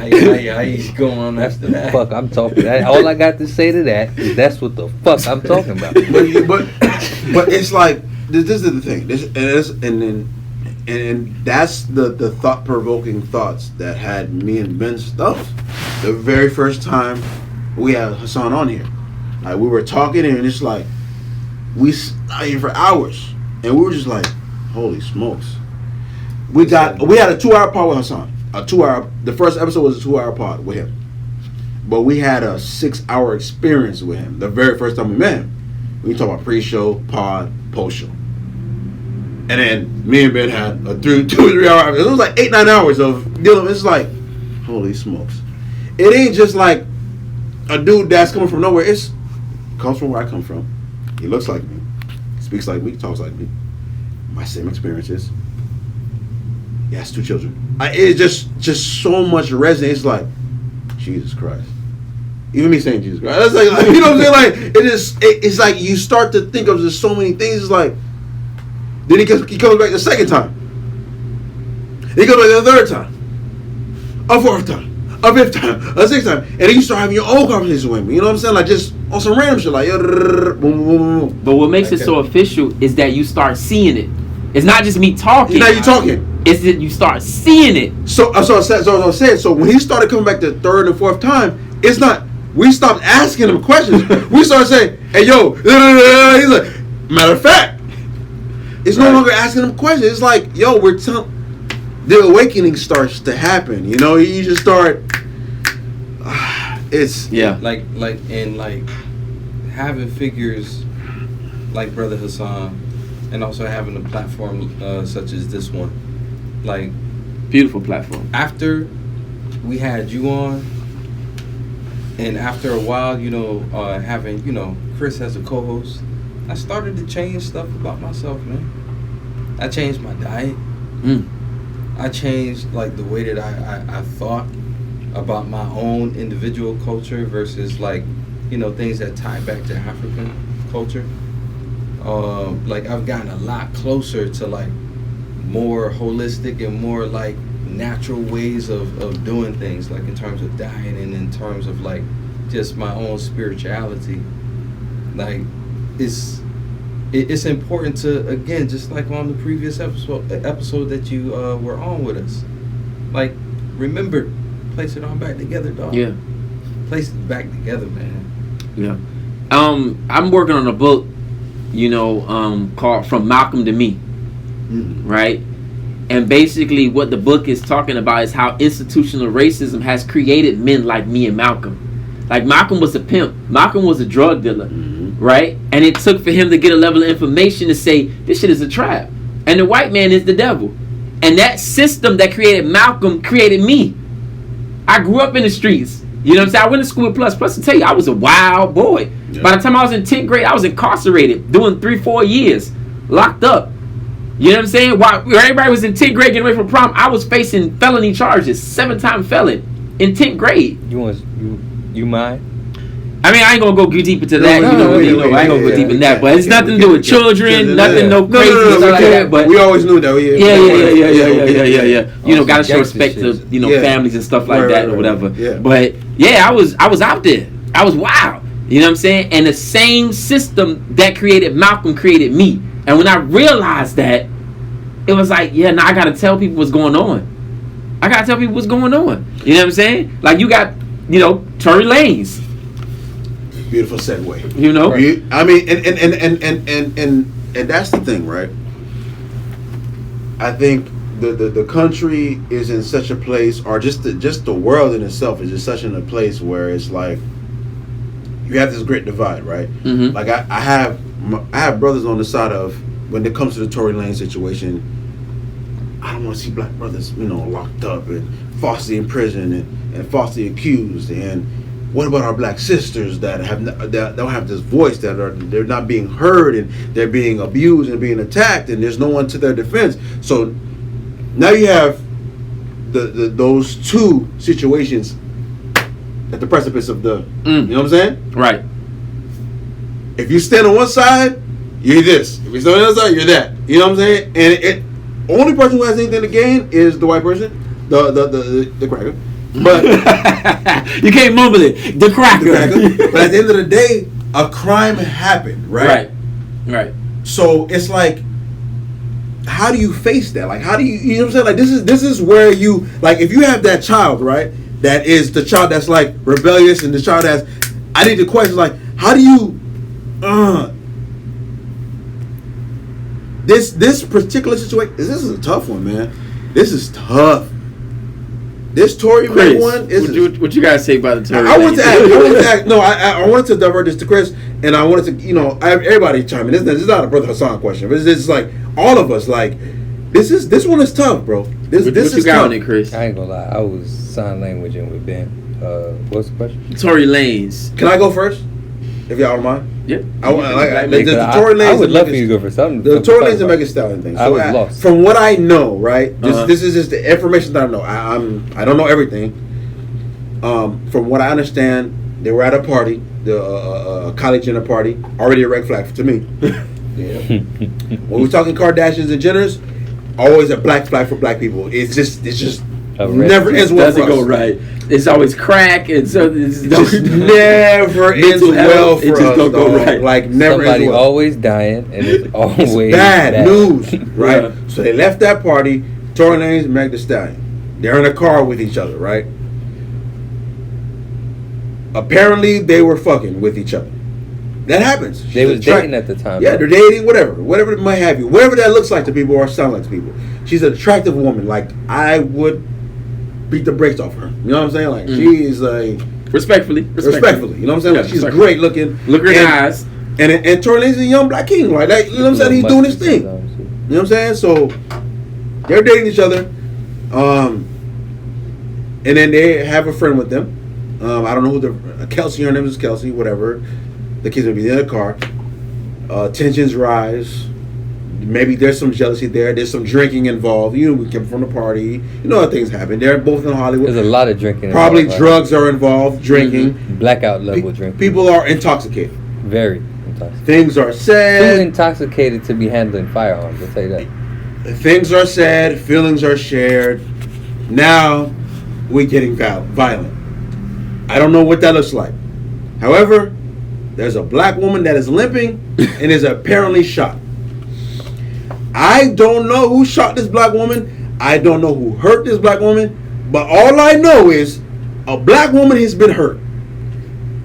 H: How you going on after that?
F: Fuck I'm talking about. All I got to say to that is that's what the fuck I'm talking about.
G: but it's like this is the thing. And that's the thought-provoking thoughts that had me and Ben stuffed the very first time we had Hassan on here. Like we were talking and it's like we sat here for hours and we were just like, holy smokes. We had a 2-hour pod with Hassan. The first episode was a 2-hour pod with him. But we had a 6-hour experience with him the very first time we met him. We talked about pre-show, pod, post-show. And then me and Ben had a 2 or 3 hour. It was like 8-9 hours of dealing. It's like, holy smokes! It ain't just like a dude that's coming from nowhere. It comes from where I come from. He looks like me, speaks like me, talks like me. My same experiences. He has 2 children. It's just so much resonates. It's like Jesus Christ. Even me saying Jesus Christ. That's like you know what I'm saying? Like it's like you start to think of just so many things. It's like. Then he comes back the second time. He comes back the third time. A fourth time. A fifth time. A sixth time. And then you start having your own conversation with me. You know what I'm saying? Like just on some random shit. Like boom, boom, boom, boom.
E: But what makes it so official is that you start seeing it. It's not just me talking.
G: It's not you talking.
E: It's that you start seeing it.
G: So I said. So when he started coming back the third and fourth time, it's not. We stopped asking him questions. We started saying, "Hey, yo," he's like, matter of fact. It's no longer asking them questions. It's like, yo, the awakening starts to happen. You know, you just start. It's
H: like having figures like Brother Hassan, and also having a platform such as this one, like
E: beautiful platform.
H: After we had you on, and after a while, having Chris as a co-host. I started to change stuff about myself, man. I changed my diet. I changed like the way that I thought about my own individual culture versus things that tie back to African culture. Like I've gotten a lot closer to like more holistic and more like natural ways of doing things, like in terms of diet and in terms of like just my own spirituality. Like it's important to, again, just like on the previous episode that you were on with us, like, remember, place it on back together, dog.
E: Yeah.
H: Place it back together, man.
E: Yeah. I'm working on a book, called From Malcolm to Me. Right? And basically what the book is talking about is how institutional racism has created men like me and Malcolm. Like, Malcolm was a pimp. Malcolm was a drug dealer. Right? And it took for him to get a level of information to say, this shit is a trap. And the white man is the devil. And that system that created Malcolm created me. I grew up in the streets. You know what I'm saying? I went to school with Plus. Plus, to tell you, I was a wild boy. Yeah. By the time I was in 10th grade, I was incarcerated, doing 3-4 years, locked up. You know what I'm saying? While everybody was in 10th grade getting ready for prom, I was facing felony charges, 7-time felon in 10th grade.
F: You mind?
E: I mean, I ain't gonna go deep into that. I ain't gonna go deep in that. But it's nothing to do with children, nothing, no crazy stuff like that. But
G: we always knew that.
E: Yeah. Gotta show respect to families and stuff like that or whatever.
G: Yeah.
E: But yeah, I was out there. I was wild. You know what I'm saying? And the same system that created Malcolm created me. And when I realized that, it was like, yeah, now I gotta tell people what's going on. You know what I'm saying? Like, you got, Tory Lanez.
G: Beautiful segue.
E: Right.
G: I mean, and that's the thing, right? I think the country is in such a place, or just the world in itself is just such in a place where it's like you have this great divide, right?
E: Mm-hmm.
G: Like I have brothers on the side of, when it comes to the Tory Lanez situation, I don't want to see black brothers, locked up and falsely in prison and falsely accused. And what about our black sisters that don't have this voice, they're not being heard, and they're being abused and being attacked, and there's no one to their defense? So now you have those two situations at the precipice of the, you know what I'm saying?
E: Right.
G: If you stand on one side, you're this. If you stand on the other side, you're that. You know what I'm saying? And it only person who has anything to gain is the white person, the cracker. But
E: you can't mumble it. The cracker.
G: But at the end of the day, a crime happened, right?
E: Right.
G: So it's like, how do you face that? Like, how do you know what I'm saying? Like, this is where you, like, if you have that child, right? That is the child that's like rebellious, and the child that's, I need to question, like, how do you, this particular situation, this is a tough one, man. This is tough. This Tory Lanez one is.
E: What you guys say about the Tory?
G: I wanted to ask. No, I wanted to divert this to Chris, and I wanted to, everybody chime in. This is not a Brother Hassan question, but it's just like all of us. Like, this one is tough, bro. This is tough.
E: On it, Chris?
F: I ain't gonna lie. I was sign languaging with Ben. What's the question?
E: Tory Lanez.
G: Can I go first, if y'all don't mind?
E: Yeah.
G: The Tory Lanez.
F: I would love for you to go for something.
G: The Tory Lanez and Megan Stallion thing. So
F: I was lost.
G: From what I know, right? This is just the information that I know. I don't know everything. From what I understand, they were at a party, a college dinner party. Already a red flag to me. Yeah. When we're talking Kardashians and Jenners, always a black flag for black people. It's just never ends well for us.
E: Doesn't go right. It's always crack, and so it's
G: just never ends well for us. It just don't go right. Like, never
F: Somebody
G: ends well.
F: Always dying, and it's always
G: bad news, right?
E: Yeah.
G: So they left that party. Tory Lanez and Meg Thee Stallion. They're in a car with each other, right? Apparently, they were fucking with each other. That happens.
F: They was dating at the time.
G: Yeah, they're dating, whatever it might have you, whatever that looks like to people or sound like to people. She's an attractive woman. Like, I would beat the brakes off her. You know what I'm saying? Like, she is a
E: respectfully.
G: You know what I'm saying? Like, she's great looking.
E: Look at her eyes.
G: And Tory Lanez is a young black king. Like, that, you know what I'm saying? He's doing his thing. You know what I'm saying? So they're dating each other. And then they have a friend with them. I don't know who Kelsey, her name is Kelsey, whatever. The kids will be in the car. Tensions rise. Maybe there's some jealousy there. There's some drinking involved. We came from the party. How things happen. They're both in Hollywood.
F: There's a lot of drinking.
G: Probably drugs are involved. Drinking.
F: Mm-hmm. Blackout level drinking.
G: People are intoxicated.
F: Very intoxicated.
G: Things are said.
F: Too intoxicated to be handling firearms. I'll tell you that.
G: Things are said. Feelings are shared. Now we're getting violent. I don't know what that looks like. However, there's a black woman that is limping and is apparently shot. I don't know who shot this black woman. I don't know who hurt this black woman. But all I know is a black woman has been hurt.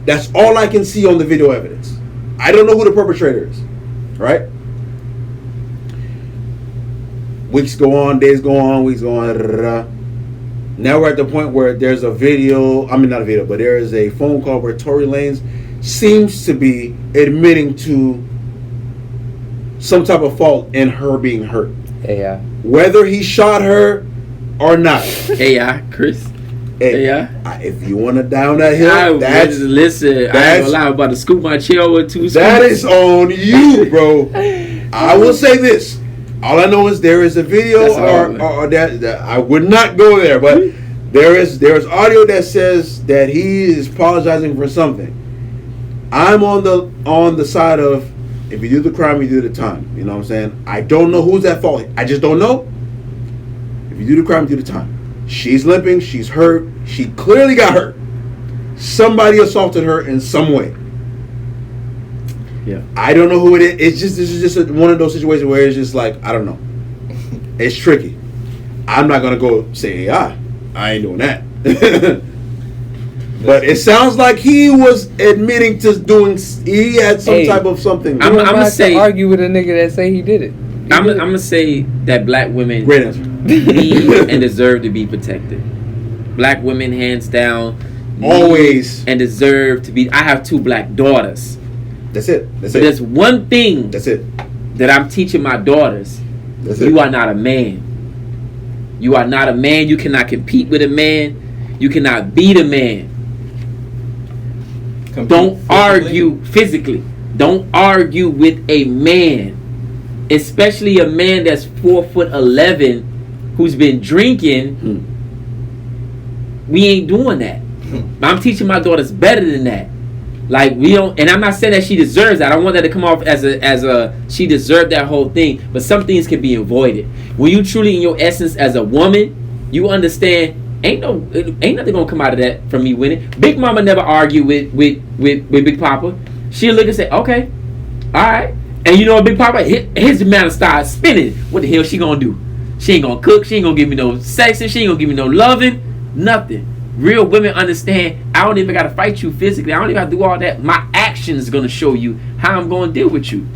G: That's all I can see on the video evidence. I don't know who the perpetrator is. Right? Weeks go on, days go on, weeks go on. Da, da, da. Now we're at the point where there's a video. I mean, not a video, but there is a phone call where Tory Lanez seems to be admitting to some type of fault in her being hurt.
F: Yeah.
G: Whether he shot her or not.
E: Chris.
G: If you want to down that hill,
E: I ain't gonna lie, I'm about to scoop my chair over 2 scoops.
G: That is on you, bro. I will say this. All I know is there is a video or that I would not go there, but there's audio that says that he is apologizing for something. I'm on the side of, if you do the crime, you do the time. You know what I'm saying? I don't know who's at fault. I just don't know. If you do the crime, you do the time. She's limping. She's hurt. She clearly got hurt. Somebody assaulted her in some way.
E: Yeah.
G: I don't know who it is. This is just one of those situations where it's just like, I don't know. It's tricky. I'm not gonna go say AI. I ain't doing that. But it sounds like he was admitting to doing. He had some type of something.
F: I'm gonna say argue with a nigga that say he did it.
E: I'm gonna say that black women need and deserve to be protected. Black women, hands down,
G: always
E: and deserve to be. I have 2 black daughters.
G: That's it.
E: There's one thing.
G: That's it.
E: That I'm teaching my daughters. You are not a man. You are not a man. You cannot compete with a man. You cannot beat a man. Don't argue physically. Don't argue with a man, especially a man that's 4'11", who's been drinking. We ain't doing that. I'm teaching my daughters better than that. Like, we don't, and I'm not saying that she deserves that. I don't want that to come off as a she deserved that whole thing. But some things can be avoided. When you truly in your essence as a woman, you understand ain't nothing gonna come out of that from me winning. Big Mama never argued with Big Papa. She'll look and say, okay, all right. And you know what, Big Papa, his man start spinning. What the hell she gonna do? She ain't gonna cook. She ain't gonna give me no sexing. She ain't gonna give me no loving. Nothing. Real women understand, I don't even got to fight you physically. I don't even have to do all that. My actions is going to show you how I'm going to deal with you.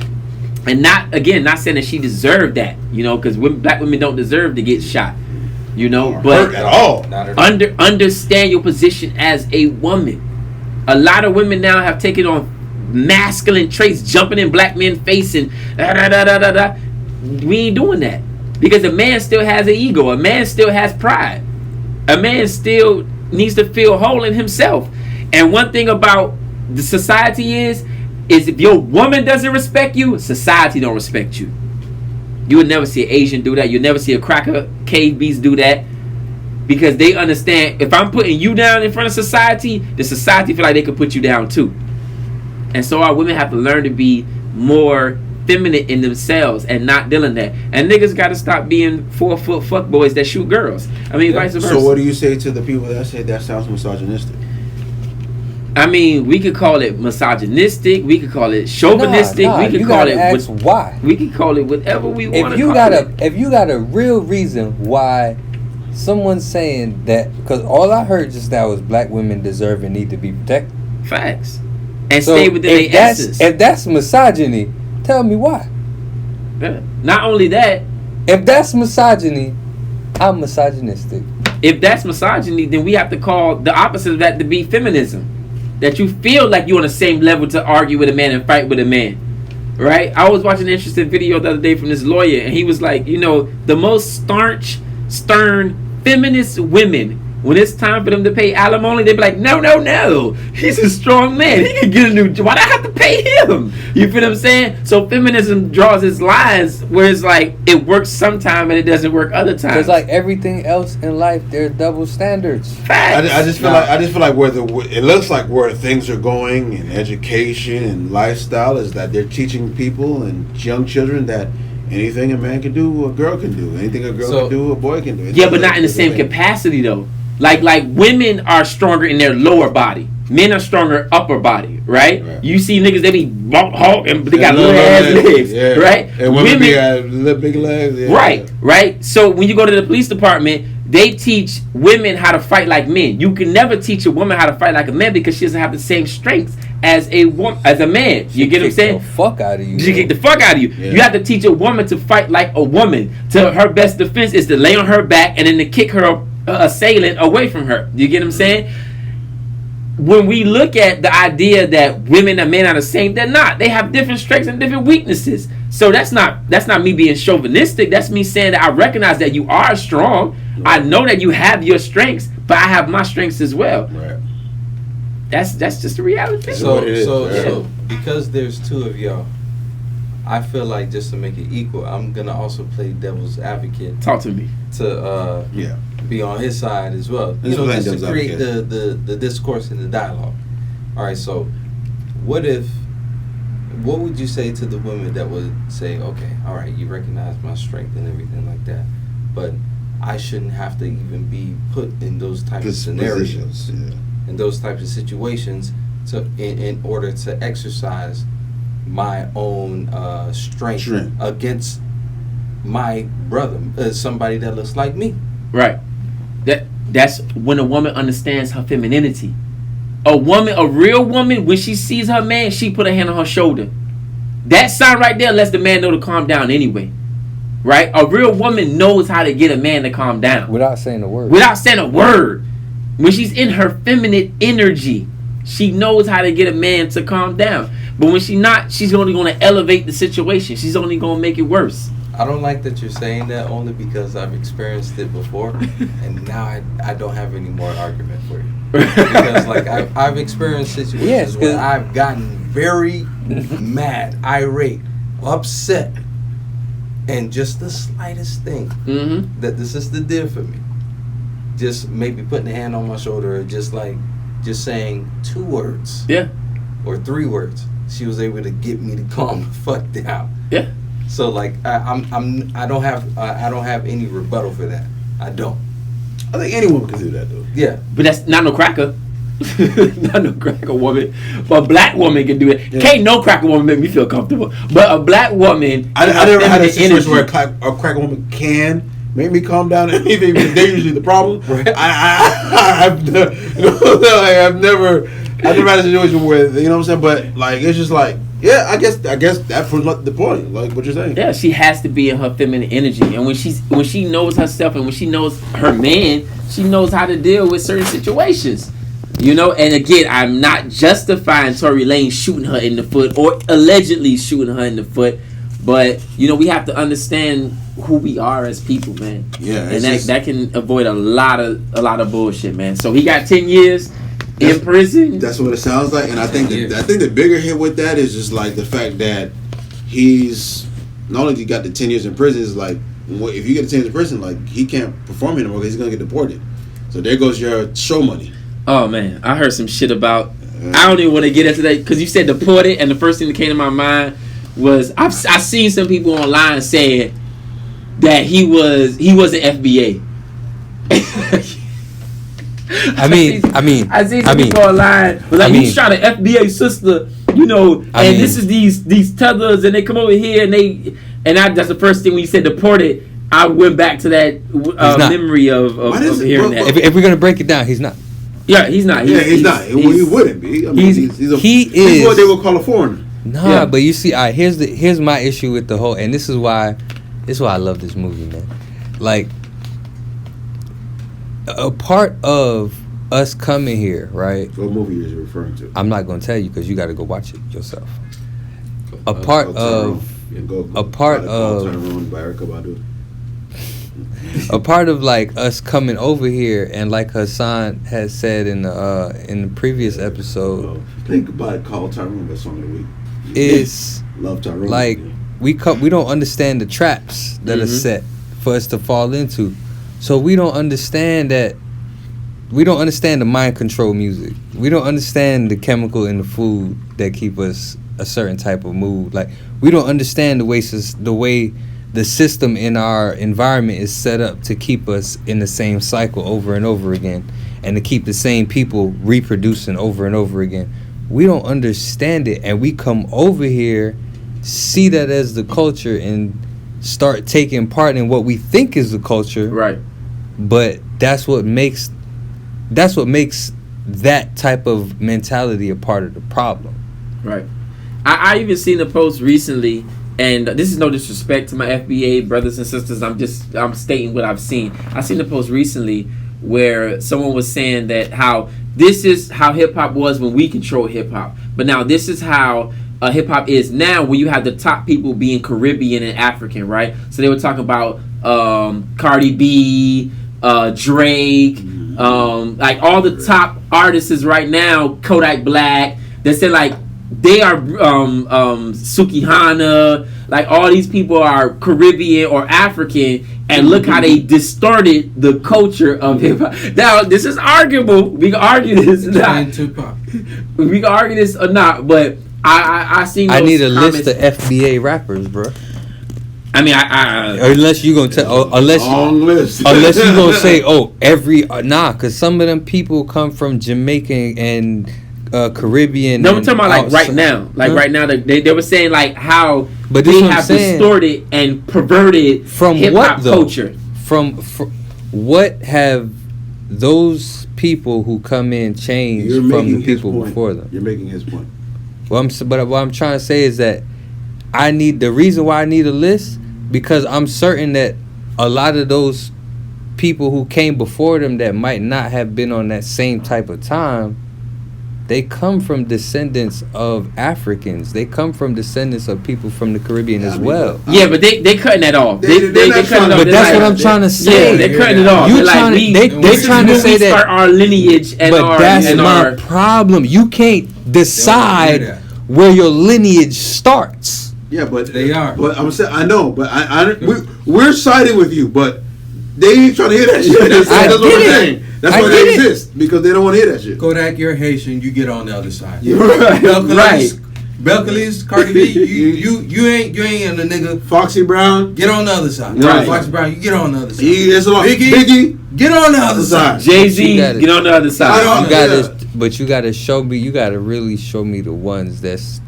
E: And not saying that she deserved that, you know, because black women don't deserve to get shot, you know. But
G: at all.
E: Understand your position as a woman. A lot of women now have taken on masculine traits, jumping in black men's face and da. We ain't doing that. Because a man still has an ego. A man still has pride. A man still needs to feel whole in himself. And one thing about the society is if your woman doesn't respect you, society don't respect you. You would never see an Asian do that. You'll never see a cracker cave beast do that. Because they understand, if I'm putting you down in front of society, the society feel like they could put you down too. And so our women have to learn to be more feminine in themselves and not dealing that. And niggas got to stop being 4-foot fuckboys that shoot girls. I mean, vice versa.
G: So what do you say to the people that say that sounds misogynistic?
E: I mean, we could call it misogynistic. We could call it chauvinistic. We could call it
F: why.
E: We could call it whatever we want to call it.
F: If you got a real reason why someone's saying that, because all I heard just now was black women deserve and need to be protected.
E: Facts. And so stay within their essence.
F: If that's misogyny, tell me why.
E: Yeah. Not only that,
F: if that's misogyny, I'm misogynistic.
E: If that's misogyny, then we have to call the opposite of that to be feminism. That you feel like you're on the same level to argue with a man and fight with a man. Right? I was watching an interesting video the other day from this lawyer, and he was like, you know, the most stern feminist women, when it's time for them to pay alimony, they be like, no. He's a strong man. He can get a new job. Why do I have to pay him? You feel what I'm saying? So feminism draws its lines where it's like, it works sometime and it doesn't work other times.
F: Because like everything else in life, there's double standards.
E: Facts.
G: I just feel like it looks like where things are going in education and lifestyle is that they're teaching people and young children that anything a man can do, a girl can do. Anything a girl can do, a boy can do.
E: Yeah, but not in the same capacity though. Like women are stronger in their lower body. Men are stronger upper body, right? You see niggas, they be hawk and they got little ass legs, right?
G: And women got little big legs,
E: right. So when you go to the police department, they teach women how to fight like men. You can never teach a woman how to fight like a man because she doesn't have the same strength as a woman, as a man. You get what I'm saying?
F: The fuck out of you.
E: She kick the fuck out of you. You have to teach a woman to fight like a woman. To her best defense is to lay on her back and then to kick her assailant away from her. You get what I'm saying? When we look at the idea that women and men are the same, they're not. They have different strengths and different weaknesses. So that's not me being chauvinistic. That's me saying that I recognize that you are strong. I know that you have your strengths, but I have my strengths as well.
G: Right.
E: That's just the reality.
H: So because there's two of y'all, I feel like just to make it equal, I'm gonna also play devil's advocate.
E: Talk to me.
H: To be on his side as well. You know, just to create the discourse and the dialogue. All right, so what would you say to the women that would say, okay, all right, you recognize my strength and everything like that, but I shouldn't have to even be put in those types of scenarios, in those types of situations, in order to exercise my own strength against my brother, somebody that looks like me.
E: Right. That's when a woman understands her femininity. A real woman, when she sees her man, she put her hand on her shoulder. That sign right there lets the man know to calm down anyway. Right? A real woman knows how to get a man to calm down.
F: Without saying a word.
E: When she's in her feminine energy, she knows how to get a man to calm down. But when she's not, she's only going to elevate the situation. She's only going to make it worse.
H: I don't like that you're saying that, only because I've experienced it before, and now I don't have any more argument for you. Because like I've experienced situations where I've gotten very mad, irate, upset, and just the slightest thing that the sister did for me, just maybe putting a hand on my shoulder, or just saying 2 words, or 3 words, she was able to get me to calm the fuck down.
E: Yeah.
H: So like I don't have any rebuttal for that. I don't.
G: I think any woman can do that though.
H: Yeah,
E: but that's not no cracker. Not no cracker woman, but a black woman can do it. Can't no cracker woman make me feel comfortable, but a black woman.
G: I never had a situation where a cracker woman can make me calm down. Anything because they're usually the problem. Right. I've never had a situation where, you know what I'm saying, but like it's just like. Yeah, I guess that proves the point, like what you're saying.
E: Yeah, she has to be in her feminine energy, and when she knows herself and when she knows her man, she knows how to deal with certain situations. You know, and again, I'm not justifying Tory Lanez shooting her in the foot or allegedly shooting her in the foot, but you know, we have to understand who we are as people, man.
G: Yeah,
E: and that can avoid a lot of bullshit, man. So he got 10 years. In prison.
G: That's what it sounds like, and I think the bigger hit with that is just like the fact that he's not only got the 10 years in prison. Is like if you get 10 years in prison, like he can't perform anymore because he's gonna get deported. So there goes your show money.
E: Oh man, I heard some shit about. I don't even want to get into that because you said deported, and the first thing that came to my mind was I've seen some people online saying that he was an FBA. I see some people online, but like he shot an FBA sister, you know, and this is these tethers, and they come over here, and that's the first thing when you said deported, I went back to that memory of hearing that.
F: If we're gonna break it down, he's not.
E: Yeah, he's not.
G: He's not. He wouldn't be. I mean, he's what they would call a foreigner.
F: Nah, but you see, here's my issue with the whole, and this is why I love this movie, man. Like. A part of us coming here, right?
G: What movie is you referring to?
F: I'm not going to tell you because you got to go watch it yourself. A part of like us coming over here, and like Hassan has said in the previous episode.
G: Think about it. Call Tyrone the song of the week.
F: Is
G: Love Tyrone.
F: Like we don't understand the traps that are set for us to fall into. So we don't understand that. We don't understand the mind control music. We don't understand the chemical in the food that keep us a certain type of mood. Like we don't understand the way the system in our environment is set up to keep us in the same cycle over and over again, and to keep the same people reproducing over and over again. We don't understand it, and we come over here, see that as the culture, and start taking part in what we think is the culture.
E: Right.
F: But that's what makes that type of mentality a part of the problem.
E: Right. I even seen a post recently, and this is no disrespect to my FBA brothers and sisters. I'm stating what I've seen. I seen a post recently where someone was saying that how this is how hip hop was when we controlled hip hop, but now this is how hip hop is now when you have the top people being Caribbean and African, right? So they were talking about Cardi B, Drake, like all the top artists right now, Kodak Black. They said like they are Sukihana, like all these people are Caribbean or African, and look how they distorted the culture of hip hop. Now this is arguable. We can argue this. We can argue this or not, but I seen.
F: I need a list of FBA rappers, bro.
E: I mean, I
F: unless you gonna tell, unless you gonna say, cause some of them people come from Jamaican and Caribbean.
E: No, I'm talking about like right now. Like right now, they were saying like how they have distorted and perverted
F: from
E: hip hop culture.
F: From what have those people who come in changed from the people before them?
G: You're making his point.
F: But what I'm trying to say is that the reason why I need a list, because I'm certain that a lot of those people who came before them that might not have been on that same type of time, they come from descendants of Africans. They come from descendants of people from the Caribbean as well.
E: Yeah, but they cutting that off. They cutting it off.
F: But that's what I'm trying to say.
E: Yeah, they're cutting it off.
F: They trying to say that.
E: Start our lineage and
F: but that's my problem. You can't decide where your lineage starts.
G: Yeah, but
H: they are.
G: But I'm saying I know, but we're siding with you, but they ain't trying to hear that shit. That's what I'm saying. That's why they exist, because they don't want to hear that shit.
H: Kodak, you're Haitian. You get on the other side.
G: Yeah. Right.
H: Belcalis, Cardi B, you ain't a nigga.
G: Foxy Brown,
H: get on the other side.
G: Right.
H: Foxy Brown, you get on the other side.
G: Biggie,
H: get on the other side.
E: Jay-Z, get on the other side.
F: But you gotta show me. You gotta really show me the ones that's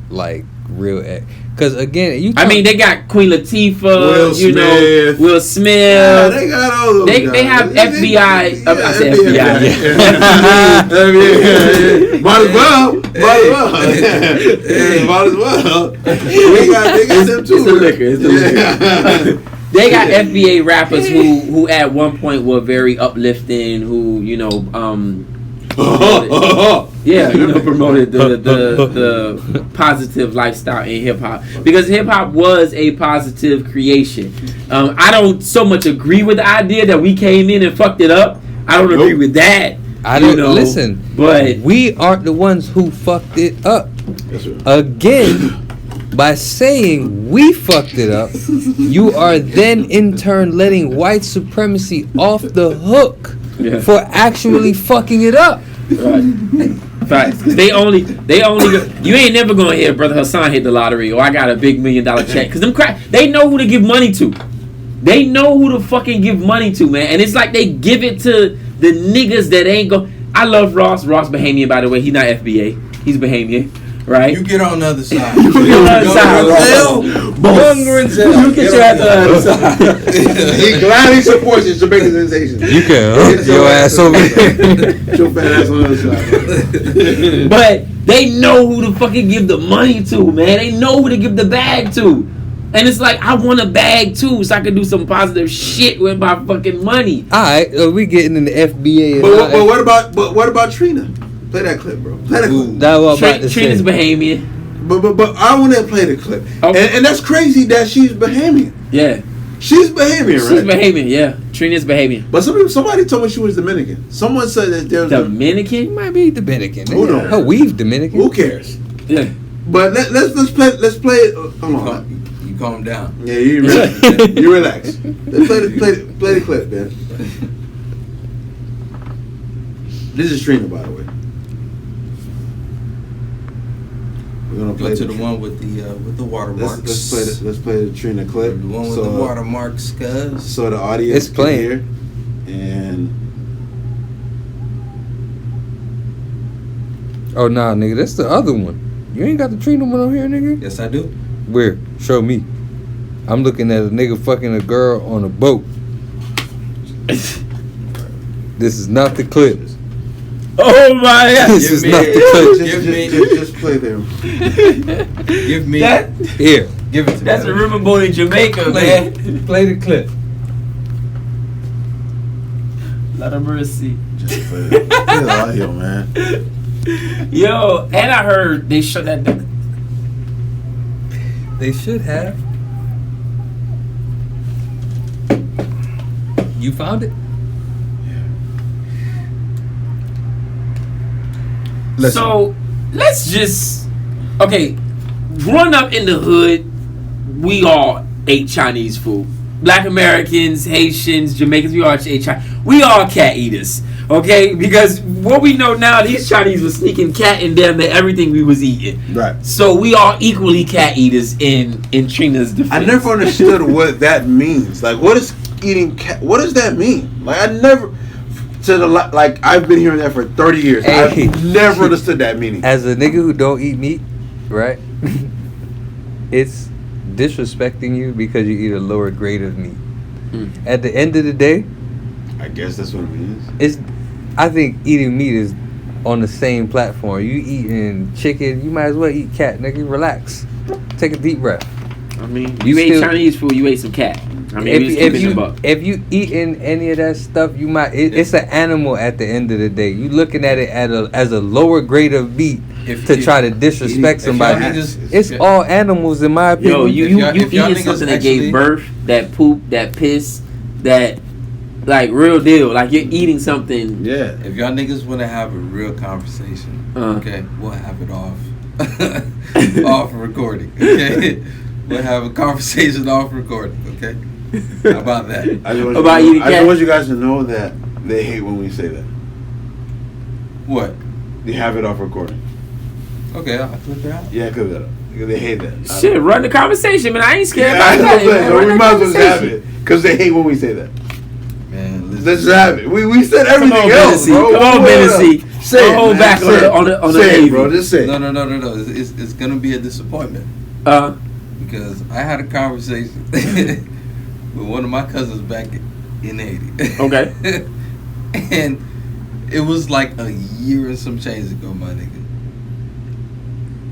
F: like real. Because again,
E: they got Queen Latifah,
G: Will Smith.
E: Will Smith.
G: Yeah, they got all those guys.
E: They have FBI. I said FBI.
G: Might as well. They got them too.
E: It's the liquor. They got FBA rappers who at one point were very uplifting, who promoted the positive lifestyle in hip hop, because hip hop was a positive creation. I don't so much agree with the idea that we came in and fucked it up. I don't agree with that.
F: I don't listen, but we aren't the ones who fucked it up. Again, by saying we fucked it up, you are then in turn letting white supremacy off the hook for actually fucking it up.
E: Right. Facts. They only you ain't never gonna hear Brother Hassan hit the lottery or I got a big $1 million check, because they know who to give money to. They know who to fucking give money to, man. And it's like they give it to the niggas that ain't go. I love Ross Bahamian, by the way. He's not FBA. He's Bahamian. Right?
H: You get on the other side.
E: You get on the other side. You get your ass on the other side.
G: He gladly supports his Jamaican sensation.
F: You can hook your ass over there.
G: Your fat ass on the other side.
E: But they know who to fucking give the money to, man. They know who to give the bag to. And it's like, I want a bag too, so I can do some positive shit with my fucking money.
F: Alright, we getting in the FBA.
G: But what about Trina? Play that clip, bro. Play that clip.
E: Trina's Bahamian.
G: But I want to play the clip. Okay. And that's crazy that she's Bahamian.
E: Yeah.
G: She's Bahamian, right?
E: She's Bahamian, yeah. Trina's Bahamian.
G: But somebody told me she was Dominican. Someone said that there's
E: Dominican?
F: Might be Dominican.
G: Who knows?
F: Her weave Dominican.
G: Who cares?
E: Yeah.
G: But let's play it. Come on.
H: You calm down.
G: Yeah, you relax. You relax. Let's play the clip, man. This is Trina, by the way. We're gonna
H: go to the one with the watermarks.
G: Let's play the Trina clip.
H: The one with the watermarks, cuz.
G: So the audience can hear. And
F: oh nah, nigga, that's the other one. You ain't got the Trina one on here, nigga.
H: Yes, I do.
F: Where? Show me. I'm looking at a nigga fucking a girl on a boat. This is not the clip.
E: Oh my God!
F: This is not the
G: clip. Just play there.
H: Give me
E: that.
F: Here.
H: Give it to me.
E: That's a riverboat in Jamaica, man.
F: Play the clip.
E: Lot of mercy.
G: Just play it. Play the audio, man.
E: Yo, and I heard they shut that down.
F: They should have. You found it?
E: Yeah. So let's just growing up in the hood, we all ate Chinese food. Black Americans, Haitians, Jamaicans, we all ate Chinese. We all cat eaters, okay? Because what we know now, these Chinese were sneaking cat in damn near everything we was eating.
G: Right.
E: So we all equally cat eaters in Trina's defense.
G: I never understood what that means. Like, what is eating cat? What does that mean? Like, I never. I've been hearing that for 30 years.
F: Hey,
G: I've never understood that meaning.
F: As a nigga who don't eat meat, right? It's disrespecting you because you eat a lower grade of meat. At the end of the day,
G: I guess that's what it means.
F: I think eating meat is on the same platform. You eating chicken, you might as well eat cat, nigga. Relax. Take a deep breath.
E: I mean, you ate Chinese food, you ate some cat. I mean,
F: if you eating any of that stuff, you might. It's an animal at the end of the day. You looking at it as a lower grade of meat to try to disrespect somebody. It's all animals, in my opinion.
E: Yo, you eating something that gave birth, that poop, that piss, that like real deal. Like you're eating something.
G: Yeah.
H: If y'all niggas want to have a real conversation, okay, we'll have it off recording. Okay, we'll have a conversation off recording. Okay. How about that?
G: I just want you guys to know that they hate when we say that.
H: What?
G: They have it off recording.
H: Okay, I'll clip it out.
G: Yeah, clip that up. They hate that.
E: Shit, run the conversation, man. I ain't scared
G: about
E: that.
G: We might as well just have it because they hate when we say that.
H: Man,
G: let's just have it. We said everything else, bro.
E: Come on, Bennessy.
G: Say it.
E: Hold back on the
G: say it, bro. Just say it.
H: No. It's gonna be a disappointment. Because I had a conversation with one of my cousins back in Haiti.
E: Okay.
H: And it was like a year and some change ago, my nigga.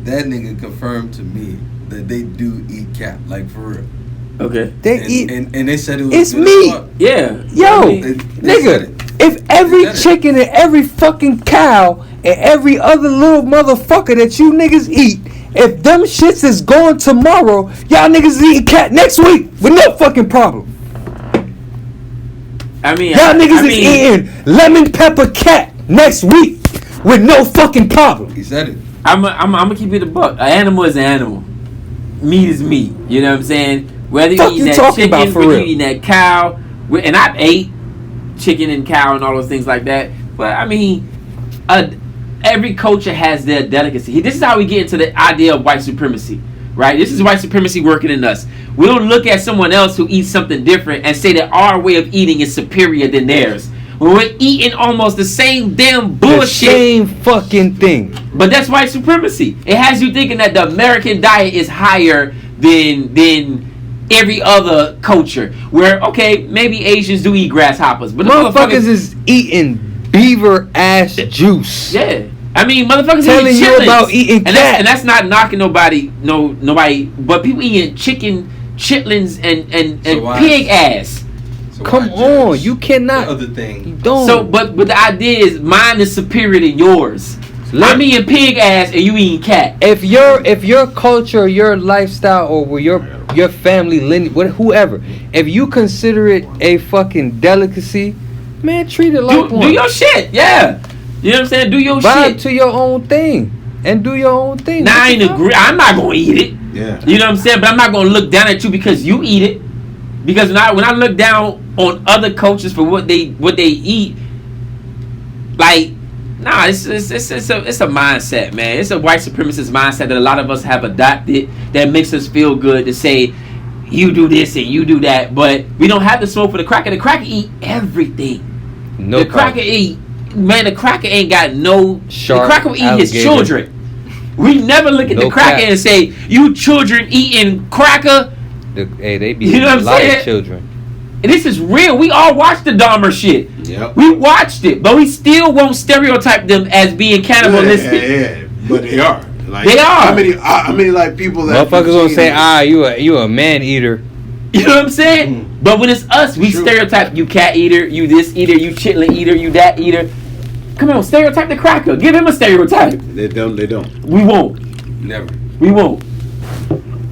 H: That nigga confirmed to me that they do eat cat, like for real.
E: Okay.
F: They eat,
H: and they said it was.
F: It's meat.
E: Yeah.
F: Yo, nigga. If every chicken and every fucking cow and every other little motherfucker that you niggas eat, if them shits is gone tomorrow, y'all niggas is eating cat next week with no fucking problem.
E: I mean,
F: y'all niggas is eating lemon pepper cat next week with no fucking problem.
H: He said it.
E: I'm gonna keep it a buck. An animal is an animal. Meat is meat. You know what I'm saying? Whether you eating that chicken, whether you eating that cow, and I've ate chicken and cow and all those things like that. But I mean, every culture has their delicacy. This is how we get into the idea of white supremacy, right? This is white supremacy working in us. We don't look at someone else who eats something different and say that our way of eating is superior than theirs. When we're eating almost the same damn bullshit.
F: The same fucking thing.
E: But that's white supremacy. It has you thinking that the American diet is higher than every other culture. Where, okay, maybe Asians do eat grasshoppers. But
F: motherfuckers is eating beaver ass juice.
E: Yeah. I mean, motherfuckers
F: telling
E: eating
F: you
E: chitlins.
F: about eating cat.
E: And that's not knocking nobody, but people eating chicken, chitlins, and pig ass.
H: So
F: come on, you cannot.
H: The other thing.
F: You don't.
E: So, but the idea is mine is superior than yours. I'm eating pig ass and you eating cat.
F: If your culture, your lifestyle, or your family lineage, whoever, if you consider it a fucking delicacy, man, treat it like one.
E: Do your shit, yeah. You know what I'm saying? Do your shit.
F: Vibe to your own thing and do your own thing.
E: Now I ain't agree. I'm not gonna eat it.
G: Yeah.
E: You know what I'm saying? But I'm not gonna look down at you because you eat it. Because when I look down on other cultures for what they eat, like Nah, it's a mindset, man. It's a white supremacist mindset that a lot of us have adopted that makes us feel good to say you do this and you do that, but we don't have the smoke for the cracker. The cracker eat everything.
F: No
E: the cracker eat, man. The cracker ain't got no.
F: Shark,
E: the cracker will eat
F: alligator.
E: his children. We never look at the cracker and say you children eating cracker.
F: They be
E: you know what
F: a
E: I'm
F: lot
E: saying?
F: of children.
E: And this is real. We all watched the Dahmer shit.
G: Yep.
E: We watched it, but we still won't stereotype them as being cannibalistic.
G: Yeah, but they are. Like,
E: they are.
G: How many like people that
F: Motherfuckers gonna say, you a man eater.
E: You know what I'm saying? But when it's us, we stereotype you cat eater, you this eater, you chitlin eater, you that eater. Come on, stereotype the cracker. Give him a stereotype.
G: They don't.
E: We won't.
H: Never.
E: We won't.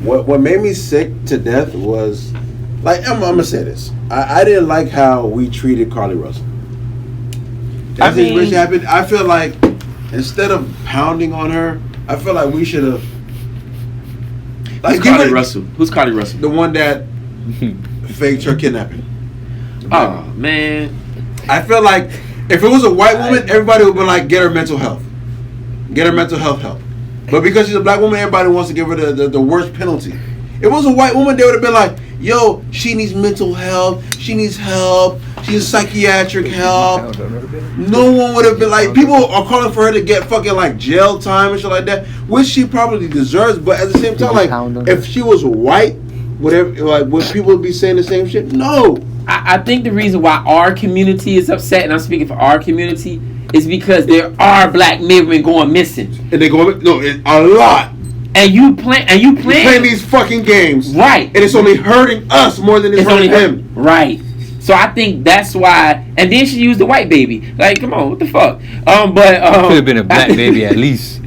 G: What made me sick to death was, like, I'm gonna say this. I didn't like how we treated Carly Russell. That situation happened. I feel like instead of pounding on her, I feel like we should have. Like,
E: Who's Carly Russell? Who's Carly Russell?
G: The one that faked her kidnapping.
E: Oh man.
G: I feel like if it was a white woman, everybody would be like, get her mental health. Get her mental health help. But because she's a black woman, everybody wants to give her the worst penalty. If it was a white woman, they would have been like, yo, she needs mental health. She needs help. She needs psychiatric help. No one would have been like, people are calling for her to get fucking like jail time and shit like that, which she probably deserves. But at the same time, like, if she was white, would people be saying the same shit? No.
E: I think the reason why our community is upset, and I'm speaking for our community, is because there are black men going missing.
G: And they go a lot.
E: And you playing
G: these fucking games,
E: right?
G: And it's only hurting us more than it's hurting him,
E: right? So I think that's why. And then she used the white baby. Like, come on, what the fuck? But
F: could have been a black baby at least.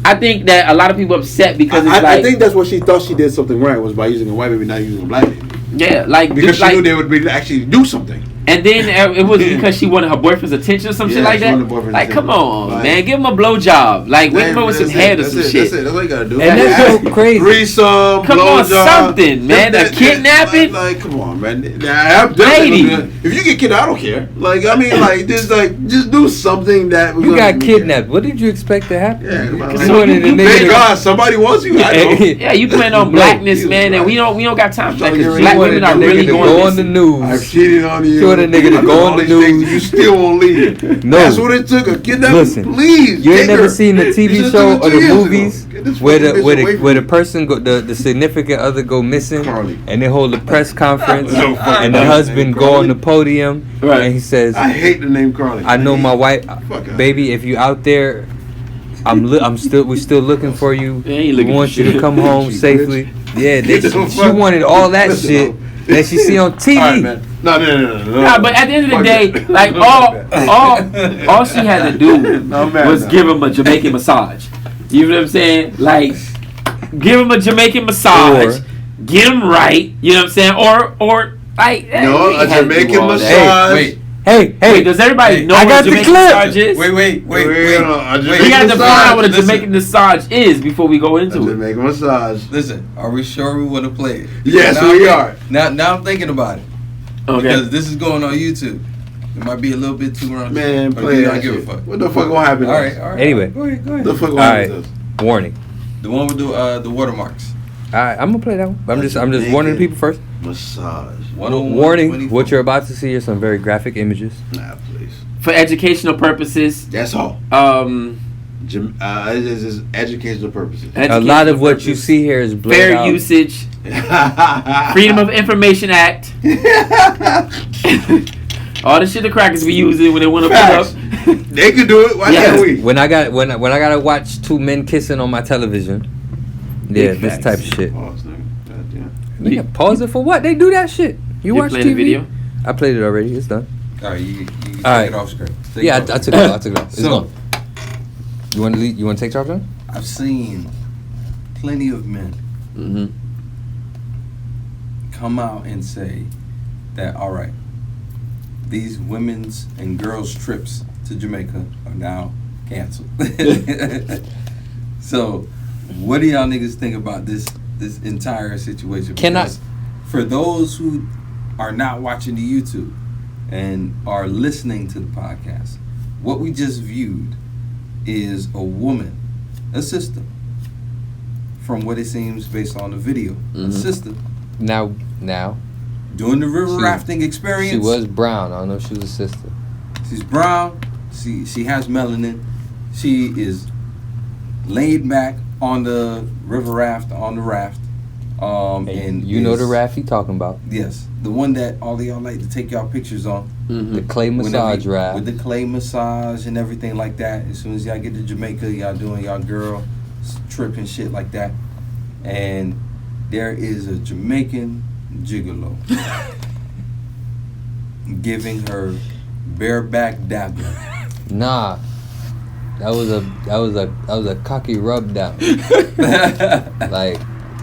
E: I think that a lot of people upset because
G: I think that's what she thought she did something right, was by using a white baby, not using a black baby.
E: Yeah, like
G: because she knew they would actually do something.
E: And then it was because she wanted her boyfriend's attention or some shit like that. Like, come on, man, give him a blowjob. Like, wake him up with some head or some shit.
G: That's all you gotta do.
F: And that's so crazy.
G: Threesome,
E: come on, something, man. A kidnapping.
G: Like, come on, man. Lady, if you get kidnapped, I don't care. Like, I mean, like, just do something that
F: you got kidnapped. What did you expect to happen?
G: Yeah, thank God somebody wants you. I know.
E: Yeah, you plan on blackness, man, and we don't got time for that because black women are really going
F: on the news.
G: I've cheated on you.
F: A nigga to go on the news.
G: You still won't leave.
F: No,
G: that's what it took. A kidnapping.
F: Listen,
G: please.
F: You ain't never seen the TV show or the movies where the person the significant other go missing, and they hold a press conference, and the husband go on the podium, and he says,
G: "I hate the name Carly.
F: I know my wife, baby. If you out there, we're still looking for you. We want you to come home safely." Yeah, she wanted all that shit that she see on TV.
G: All right, man. No.
E: Nah, but at the end of the day, like all she had to do was give him a Jamaican massage. You know what I'm saying? Like, give him a Jamaican massage, get him right. You know what I'm saying? Or like,
G: a Jamaican massage.
E: Hey, does everybody know what a Jamaican massage is?
H: Wait.
E: We got to find out what a Jamaican massage is before we go into it.
G: Jamaican massage.
H: Listen, are we sure we want to play it?
G: Yes, we are.
H: Now I'm thinking about it.
E: Okay.
H: Because this is going on YouTube. It might be a little bit too raunchy.
G: Man, play that shit. What the fuck gonna happen?
H: All right.
F: Anyway.
H: Go ahead.
G: What the fuck gonna happen?
F: Warning.
H: The one with the watermarks.
F: All right, I'm gonna play that one. I'm just warning the people first.
G: Massage.
F: Warning, what you're about to see are some very graphic images.
G: Nah, please.
E: For educational purposes.
G: That's all. It is educational purposes.
F: A lot of what you see here is
E: fair out. Usage. Freedom of Information Act. All the shit the crackers be using when they want to put up.
G: They can do it. Why can't we?
F: When I gotta watch two men kissing on my television. Yeah, this type of shit. Yeah, pause it for what? They do that shit. You watch TV?
E: The video?
F: I played it already. It's done.
H: All right, you take it off screen.
F: I took it off. It's gone. You want to take charge on?
H: I've seen plenty of men come out and say that, all right, these women's and girls' trips to Jamaica are now canceled. So, what do y'all niggas think about this entire situation? Because for those who are not watching the YouTube and are listening to the podcast, what we just viewed is a woman, a sister. From what it seems based on the video, a sister.
F: Now,
H: doing the river rafting experience.
F: She was brown. I don't know if she was a sister.
H: She's brown. She has melanin. She is laid back on the river raft, on the raft. And
F: you know the raft he talking about.
H: Yes, the one that all of y'all like to take y'all pictures on.
F: The clay massage raft.
H: With the clay massage and everything like that. As soon as y'all get to Jamaica, y'all doing y'all girl trip and shit like that. And there is a Jamaican gigolo giving her bareback dabbing.
F: Nah. That was a cocky rub down. Like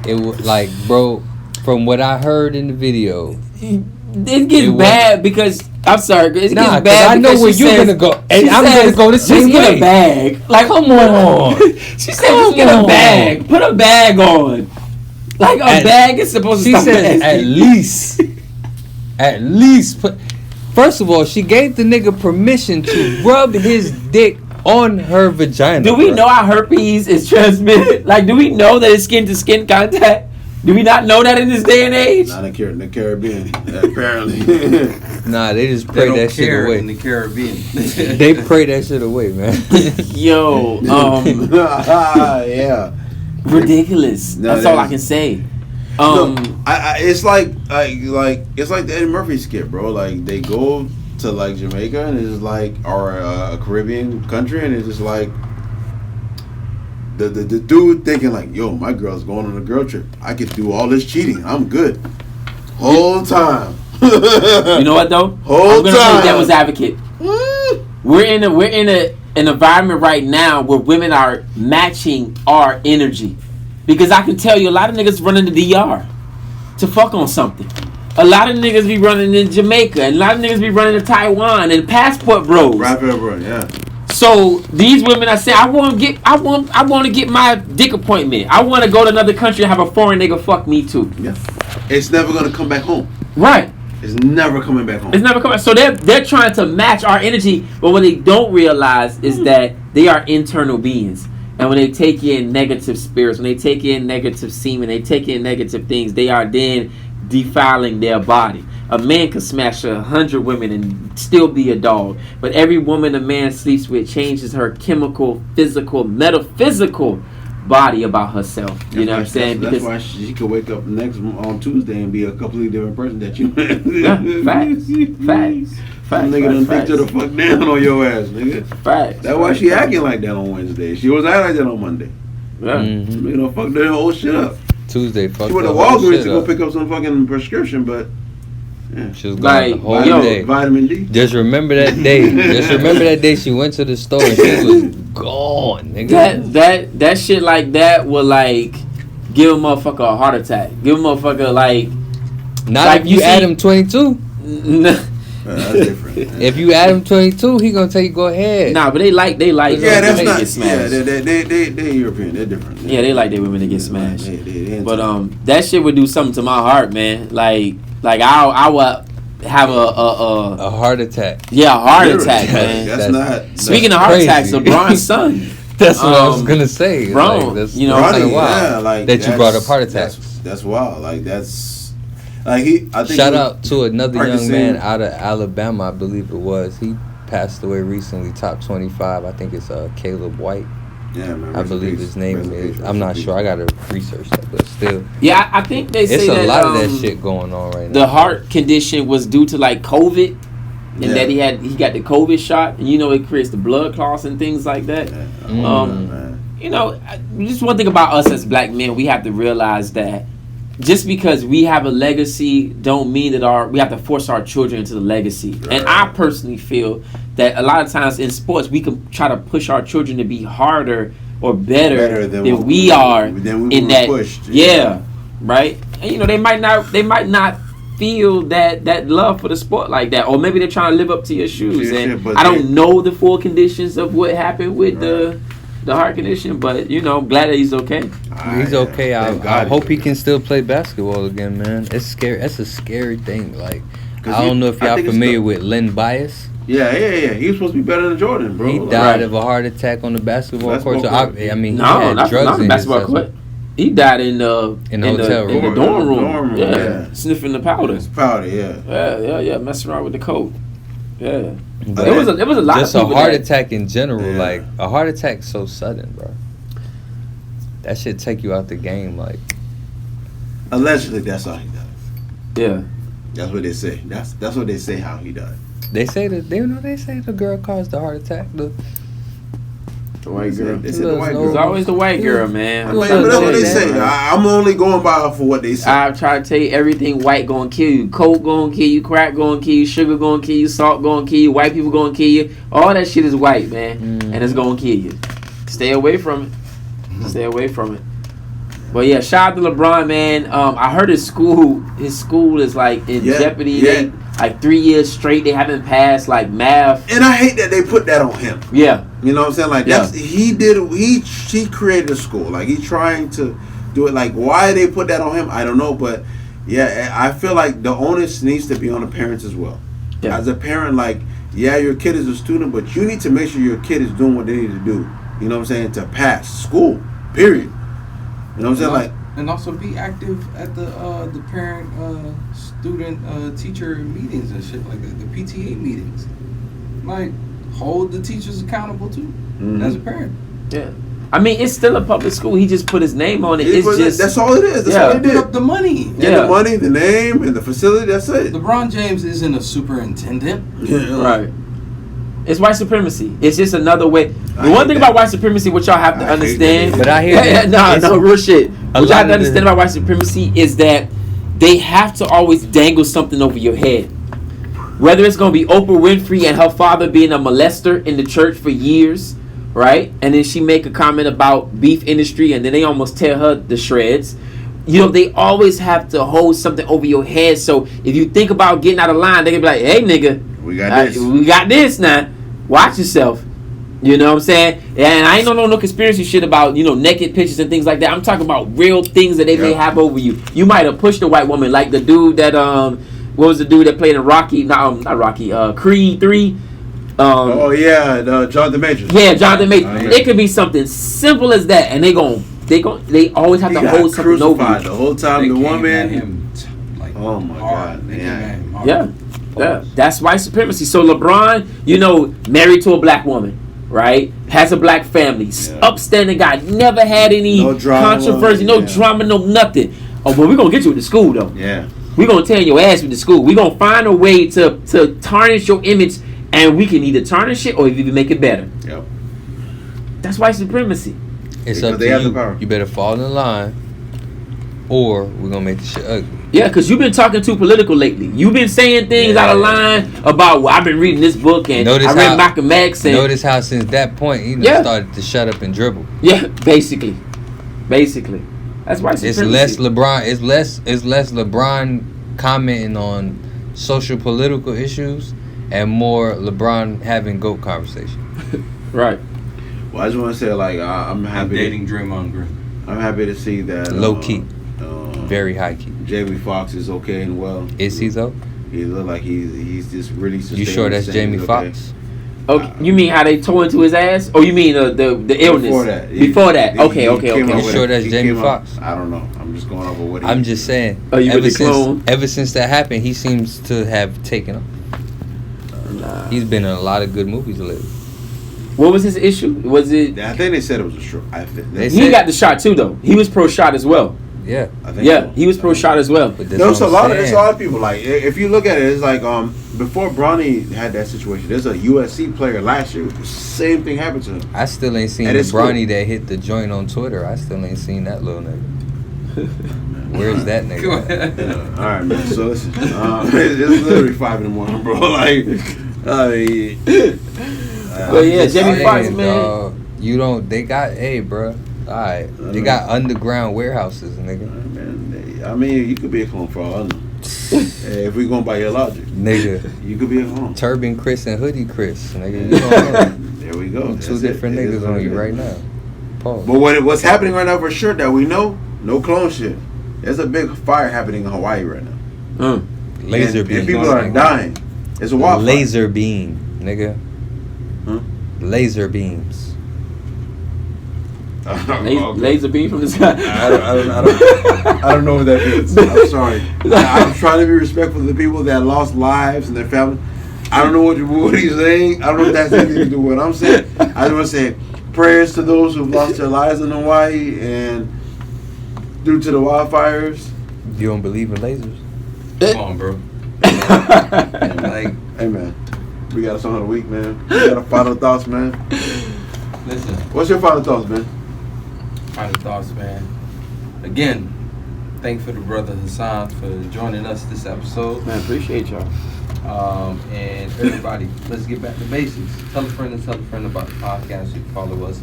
F: it was like, bro, from what I heard in the video,
E: it gets bad because I'm sorry, it gets bad.
F: I know where you're gonna go, and I'm gonna go the same way.
E: Just get a bag. Like, come on. She said, just get a bag. Put a bag on. Like a bag is supposed to stop. She said,
F: at least put. First of all, she gave the nigga permission to rub his dick on her vagina.
E: Do we know how herpes is transmitted? Like, do we know that it's skin to skin contact? Do we not know that in this day and age?
G: Not in the Caribbean, apparently.
F: Nah, they just pray that shit away.
H: In the Caribbean,
F: they pray that shit away, man.
E: Yo,
G: yeah,
E: ridiculous. No, that's all I can say.
G: It's like it's like the Eddie Murphy skit, bro. Like they go to like Jamaica and it's like or a Caribbean country and it's just like the dude thinking like, yo, my girl's going on a girl trip. I could do all this cheating. I'm good. Whole time.
E: You know what though? I'm gonna play devil's advocate. We're in an environment right now where women are matching our energy. Because I can tell you a lot of niggas running the DR to fuck on something. A lot of niggas be running in Jamaica. And a lot of niggas be running to Taiwan and passport bros.
G: Right, yeah.
E: So these women are saying, I want to get my dick appointment. I want to go to another country and have a foreign nigga fuck me too.
G: Yeah. It's never gonna come back home.
E: Right.
G: It's never coming back home.
E: It's never coming. So they're trying to match our energy, but what they don't realize is that they are internal beings. And when they take in negative spirits, when they take in negative semen, they take in negative things, they are then defiling their body. A man could smash 100 women and still be a dog. But every woman a man sleeps with changes her chemical, physical, metaphysical body about herself. You know what I'm saying?
G: That's why she could wake up on Tuesday and be a completely different person that you
E: Facts.
G: Nigga done think to the fuck down on your ass, nigga.
E: Facts.
G: That's why she acting like that on Wednesday. She was acting like that on Monday.
E: Yeah.
G: Nigga done fuck that whole shit up.
F: Tuesday fucked up.
G: She went to Walgreens to go pick up some fucking prescription, but yeah.
F: She was going the whole day.
G: Vitamin D.
F: Just remember that day. She went to the store and she was gone, nigga.
E: That shit like that will like give a motherfucker a heart attack. Give a motherfucker like.
F: Not like if you add him 22.
G: That's different.
F: If you add him 22, he gonna tell you go ahead.
E: Nah, but they like.
G: Yeah, that's not.
E: Get smashed.
G: Yeah, they European. They're different.
E: Yeah, they like their women to get smashed.
G: But
E: that shit would do something to my heart, man. Like I would have a
F: heart attack.
E: Yeah, a heart attack, man.
G: That's not.
E: Speaking of heart attacks, LeBron's son.
F: That's what I was gonna say.
E: Bro,
F: like, that's
E: you know,
F: kind of wild that you brought up heart attacks.
G: That's wild. Like that's. I think
F: shout out to another young man out of Alabama, I believe it was. He passed away recently, top 25. I think it's Caleb White.
G: Yeah, man.
F: I believe his name is. I'm not sure. I gotta research that, but still.
E: Yeah, I think they say
F: it's
E: that
F: a lot of that shit going on right now.
E: The heart condition was due to like COVID, and that he got the COVID shot, and you know it creates the blood clots and things like that.
G: Yeah.
E: You know, just one thing about us as black men, we have to realize that. Just because we have a legacy don't mean that we have to force our children into the legacy. Right. And I personally feel that a lot of times in sports we can try to push our children to be harder or better than we are in that pushed. Yeah, right? And you know, they might not feel that love for the sport like that, or maybe they're trying to live up to your shoes. And I don't know the full conditions of what happened with the heart condition, but you know, I'm glad that he's okay.
F: He's okay. I hope he can still play basketball again, man. It's scary. That's a scary thing. Like, I don't know if y'all familiar with Len Bias.
G: Yeah. He was supposed to be better than Jordan, bro.
F: He died of a heart attack on the basketball court. So I mean, he had
E: not
F: drugs
E: the
F: in
E: basketball
F: his
E: court. He died in the
F: hotel room.
E: in the dorm room.
G: Yeah.
E: Sniffing the powder.
G: Yeah.
E: Messing around with the coke. Yeah.
F: But
E: It was a lot
F: just
E: of
F: a
E: people
F: heart
E: that-
F: attack in general. Like a heart attack so sudden, bro. That shit take you out the game. Like
G: Allegedly, that's how he died.
E: Yeah.
G: That's what they say. That's what they say how he died.
F: they say they say the girl caused the heart attack.
E: The white girl.
G: They said the white
E: It's
G: girl.
E: always the white girl, man.
G: But that's what they say. I'm only going by for what they say.
E: I try to tell you everything white gonna kill you. Coke gonna kill you. Crack gonna kill you. Sugar gonna kill you. Salt gonna kill you. White people gonna kill you. All that shit is white, man. And it's gonna kill you. Stay away from it. Stay away from it. But yeah, shout out to LeBron, man. I heard his school is like in jeopardy.
G: Yeah.
E: They, like 3 years straight, they haven't passed like math.
G: And I hate that they put that on him.
E: Yeah.
G: You know what I'm saying? Like that's he created a school. Like he's trying to do it. Like why they put that on him, I don't know. But yeah, I feel like the onus needs to be on the parents as well. Yeah. As a parent, like your kid is a student, but you need to make sure your kid is doing what they need to do. You know what I'm saying? To pass school. Period. You know what I'm saying? Like.
H: And also be active at the parent student teacher meetings and shit like that, the PTA meetings. Like hold the teachers accountable too as a parent.
E: Yeah. I mean, it's still a public school. He just put his name on it. It's just
G: that's all it is. That's all they
H: Put up the money.
G: The money, the name, and the facility. That's it.
H: LeBron James isn't a superintendent.
E: Right. It's white supremacy. It's just another way. The one thing about white supremacy, what y'all have to understand.
F: But I hear
E: no, real shit. What y'all have to understand about white supremacy is that they have to always dangle something over your head. Whether it's going to be Oprah Winfrey and her father being a molester in the church for years, right? And then she make a comment about beef industry and then they almost tear her to shreds. You know, they always have to hold something over your head. So if you think about getting out of line, they can be like, hey, nigga, we got this now. Watch yourself. You know what I'm saying? And I ain't no conspiracy shit about, naked pictures and things like that. I'm talking about real things that they may have over you. You might have pushed a white woman, like the dude that what was the dude that played in Rocky? Not Rocky. Creed 3.
G: Jonathan Majors.
E: Yeah, Jonathan Majors. It could be something simple as that, and they always have to hold something over you.
G: The whole time the woman.
H: Oh
G: my God, man.
E: Yeah, that's white supremacy. So LeBron, married to a black woman, right? Has a black family, upstanding guy, never had any controversy, drama, no nothing. Oh, but we're gonna get you with the school though.
G: Yeah,
E: we're gonna tear your ass with the school. We're gonna find a way to tarnish your image, and we can either tarnish it or even make it better.
G: Yep.
E: That's white supremacy.
F: It's up to you. You better fall in line, or we're gonna make the shit ugly.
E: Yeah, because you've been talking too political lately. You've been saying things out of line about, I've been reading this book and I read Malcolm X. And
F: notice how since that point, he started to shut up and dribble.
E: Yeah, basically. That's why
F: it's less LeBron. It's less LeBron commenting on social political issues and more LeBron having GOAT conversation.
E: Right.
G: Well, I just want to say, I'm happy.
H: Dating Draymond Green.
G: I'm happy to see that.
F: Low key. Very high key.
G: Jamie Foxx is okay and well.
F: Is he though?
G: He look like he's just really.
F: You sure that's Jamie Foxx?
E: Okay, you mean how they tore into his ass? Or you mean the illness? Before that. Okay.
F: You sure that's Jamie Foxx?
G: I don't know. I'm just going over what.
F: I'm just saying. Ever since that happened, he seems to have taken off. He's been in a lot of good movies lately.
E: What was his issue? Was it?
G: I think they said it was a stroke.
E: He got the shot too, though. He was pro shot as well.
F: Yeah,
E: he was pro shot as well.
G: There's a lot of people. Like if you look at it, it's like before Bronny had that situation, there's a USC player last year. The same thing happened to him.
F: I still ain't seen the Bronny that hit the joint on Twitter. I still ain't seen that little nigga. Where's that nigga?
G: All right, man. So listen, it's literally 5 a.m, bro. Like,
E: well, yeah, Jamie Foxx, man.
F: They got, bro. Alright, they got underground warehouses, nigga.
G: Man, I mean, you could be a clone for all I know. If we going by your logic,
F: nigga,
G: you could be a clone.
F: Turban Chris and Hoodie Chris, nigga. You don't know.
G: There we go.
F: Two different niggas on you right now. Pause.
G: But what's happening right now for sure that we know, no clone shit. There's a big fire happening in Hawaii right now.
F: Laser beam.
G: And people are dying. It's a wildfire.
F: Laser beam. nigga. Laser beams.
E: Laser beam from the sky.
G: I don't know what that means. I'm sorry. I'm trying to be respectful of the people that lost lives and their family. I don't know what he's saying. I don't know if that's anything to do with what I'm saying. I just want to say prayers to those who've lost their lives in Hawaii and due to the wildfires.
F: You don't believe in lasers?
H: Come on, bro.
G: Like, hey man, we got a song of the week, man. We got a final thoughts, man.
H: Listen.
G: What's your final thoughts, man?
H: Final thoughts, man. Again, thanks for the brother Hassan for joining us this episode.
E: Man, appreciate y'all.
H: And everybody, let's get back to basics. Tell a friend and tell a friend about the podcast. You can follow us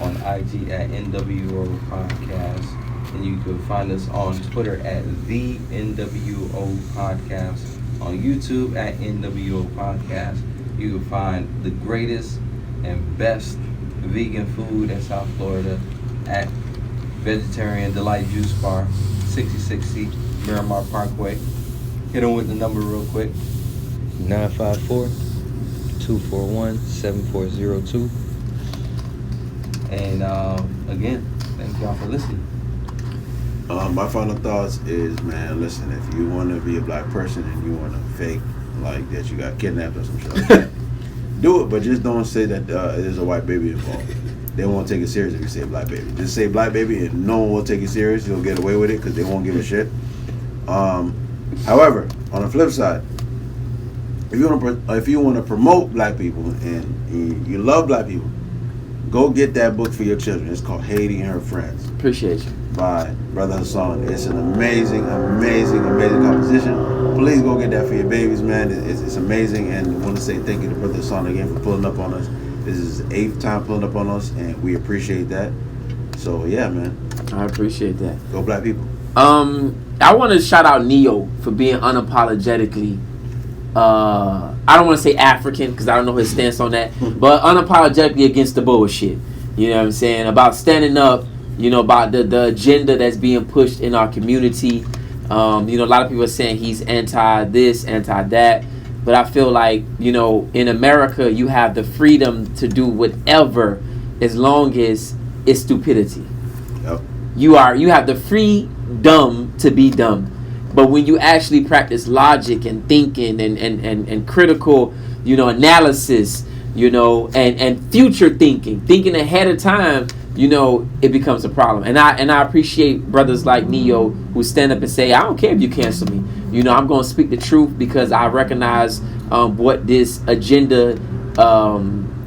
H: on IG at NWO Podcast. And you can find us on Twitter at the NWO Podcast. On YouTube at NWO Podcast. You can find the greatest and best vegan food in South Florida at Vegetarian Delight Juice Bar, 6060 Miramar Parkway. Hit them with the number real quick.
F: 954-241-7402.
H: And again, thank y'all for listening.
G: My final thoughts is, man, listen, if you want to be a black person and you want to fake like that you got kidnapped or some shit like that, do it, but just don't say that there's a white baby involved. They won't take it serious if you say black baby. Just say black baby and no one will take it serious. You'll get away with it because they won't give a shit. However, on the flip side, if you want to promote black people and you love black people, go get that book for your children. It's called Haiti and Her Friends.
E: Appreciate you.
G: By Brother Hassan. It's an amazing composition. Please go get that for your babies, man. It's amazing, and I want to say thank you to Brother Hassan again for pulling up on us. This is his 8th time pulling up on us, and we appreciate that. So yeah, man.
E: I appreciate that.
G: Go black people.
E: I want to shout out Neo for being unapologetically. I don't want to say African because I don't know his stance on that, but unapologetically against the bullshit. You know what I'm saying? About standing up. You know, about the agenda that's being pushed in our community. You know, a lot of people are saying he's anti this, anti that. But I feel like, you know, in America, you have the freedom to do whatever as long as it's stupidity.
G: Yep.
E: You have the freedom to be dumb. But when you actually practice logic and thinking and critical, you know, analysis, you know, and future thinking ahead of time, you know, it becomes a problem. And I appreciate brothers like Neo who stand up and say, I don't care if you cancel me. You know, I'm going to speak the truth because I recognize what this agenda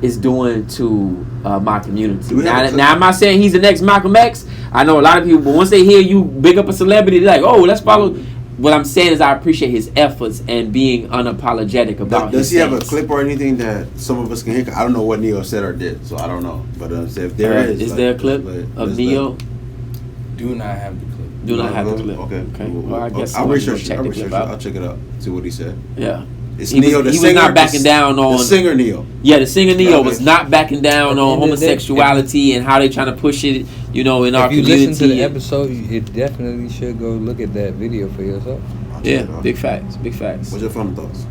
E: is doing to my community. Now, I'm not saying he's the next Malcolm X. I know a lot of people, but once they hear you big up a celebrity, they're like, oh, let's follow. What I'm saying is I appreciate his efforts and being unapologetic about
G: Does he
E: his
G: have a clip or anything that some of us can hear? I don't know what Neo said or did, so I don't know. But if there
E: is there a clip of Neo?
H: Do not have the clip.
E: Do not have the clip.
G: Okay.
E: Well, I guess
G: I'll research it.
E: out.
G: I'll check it out. See what he said.
E: Yeah.
G: It's Neo, the singer.
E: He was not backing down on
G: the singer Neo.
E: Yeah, the singer Neo was not backing down on homosexuality and how they trying to push it, you know, in our community.
F: If you listen to the episode, you definitely should go look at that video for yourself.
E: Yeah, big facts.
G: What's your final thoughts?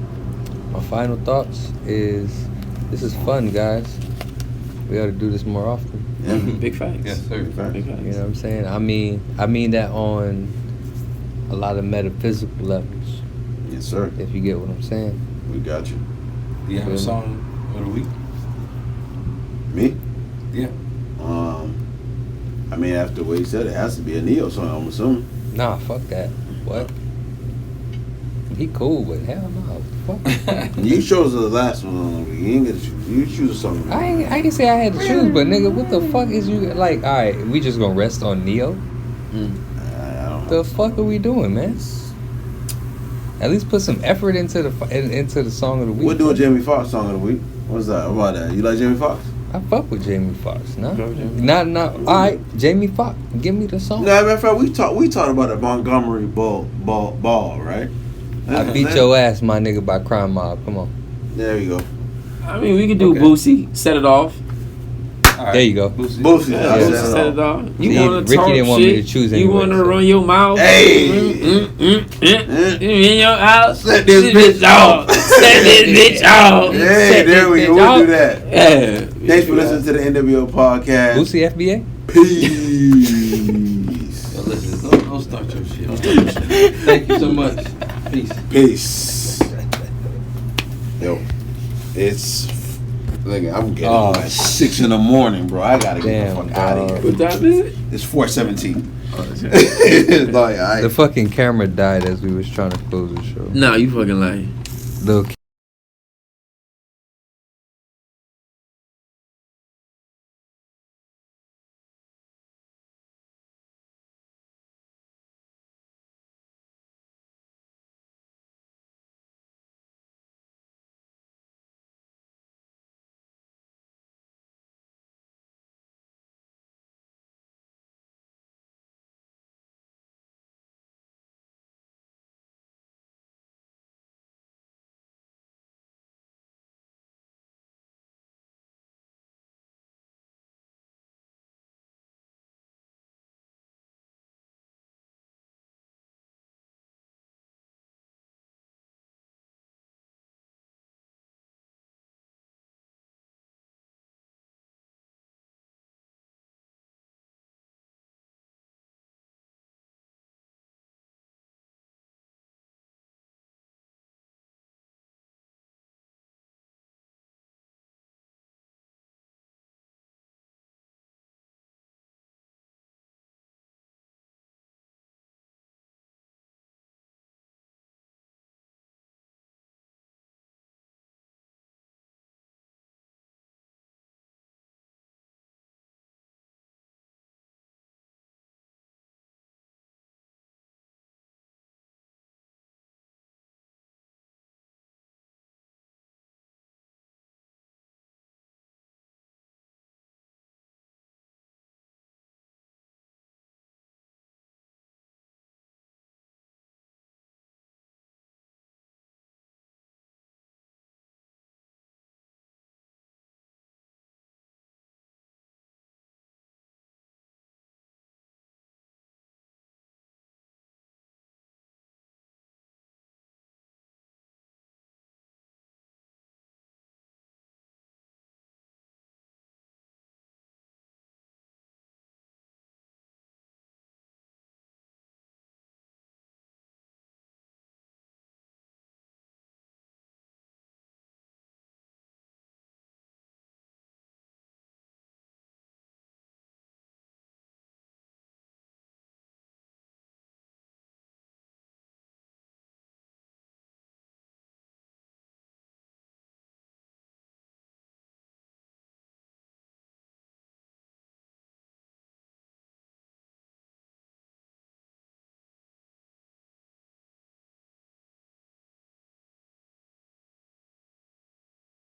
F: My final thoughts is this is fun, guys. We ought to do this more often.
G: Yeah.
E: Big facts.
H: Yes, sir.
E: Big facts.
F: You know what I'm saying? I mean that on a lot of metaphysical levels.
G: Yes, sir.
F: If you get what I'm saying.
G: We got you.
H: Do you have a song of the week?
G: Me?
H: Yeah.
G: I mean, after what he said, it has to be a Neo song, I'm assuming.
F: Nah, fuck that. What? He cool, but hell no. Fuck.
G: You chose the last one. You ain't get to choose. You choose a song.
F: I can say I had to choose, but nigga, what the fuck is you like? All right, we just gonna rest on Neo?
G: I don't know.
F: The fuck are we doing, man? At least put some effort into the song of the week.
G: We'll do a Jamie Foxx song of the week. What's that? What about that? You like Jamie Foxx?
F: I fuck with Jamie Foxx, no? Not. All right, Jamie Foxx, give me the song.
G: No, matter of fact, we talked about the Montgomery ball, right?
F: I beat your ass, my nigga, by Crime Mob. Come on.
G: There you go.
E: I mean, we could do Boosie, set it off.
H: All All
F: There you go.
G: Boosie.
E: Yeah,
G: I
E: Boosie
G: said
E: said
G: it
E: it
G: all.
E: all. You
F: See,
E: want to
F: Ricky
E: talk
F: didn't want me
E: shit?
F: to choose
E: You
F: anyway,
E: want to
F: so.
E: run your mouth?
G: Hey.
E: In your house?
G: Set this bitch off.
E: Set this bitch off.
G: Hey,
E: Set
G: there we
E: this
G: go.
E: bitch
G: We'll
E: off.
G: do that.
E: Yeah.
G: Thanks for listening to the NWO podcast.
F: Boosie FBA?
G: Peace.
H: Yo, listen, don't start your shit. Don't start your shit. Thank you so much. Peace.
G: Peace. Yo, it's. Look, I'm getting
F: Oh.
G: like 6 in the morning, bro. I gotta get
F: Damn,
G: the fuck out of
E: What
G: here.
E: time is it?
G: It's 4:17. It's like,
F: The fucking camera died as we was trying to close the show.
E: Nah, you fucking lying.
F: Little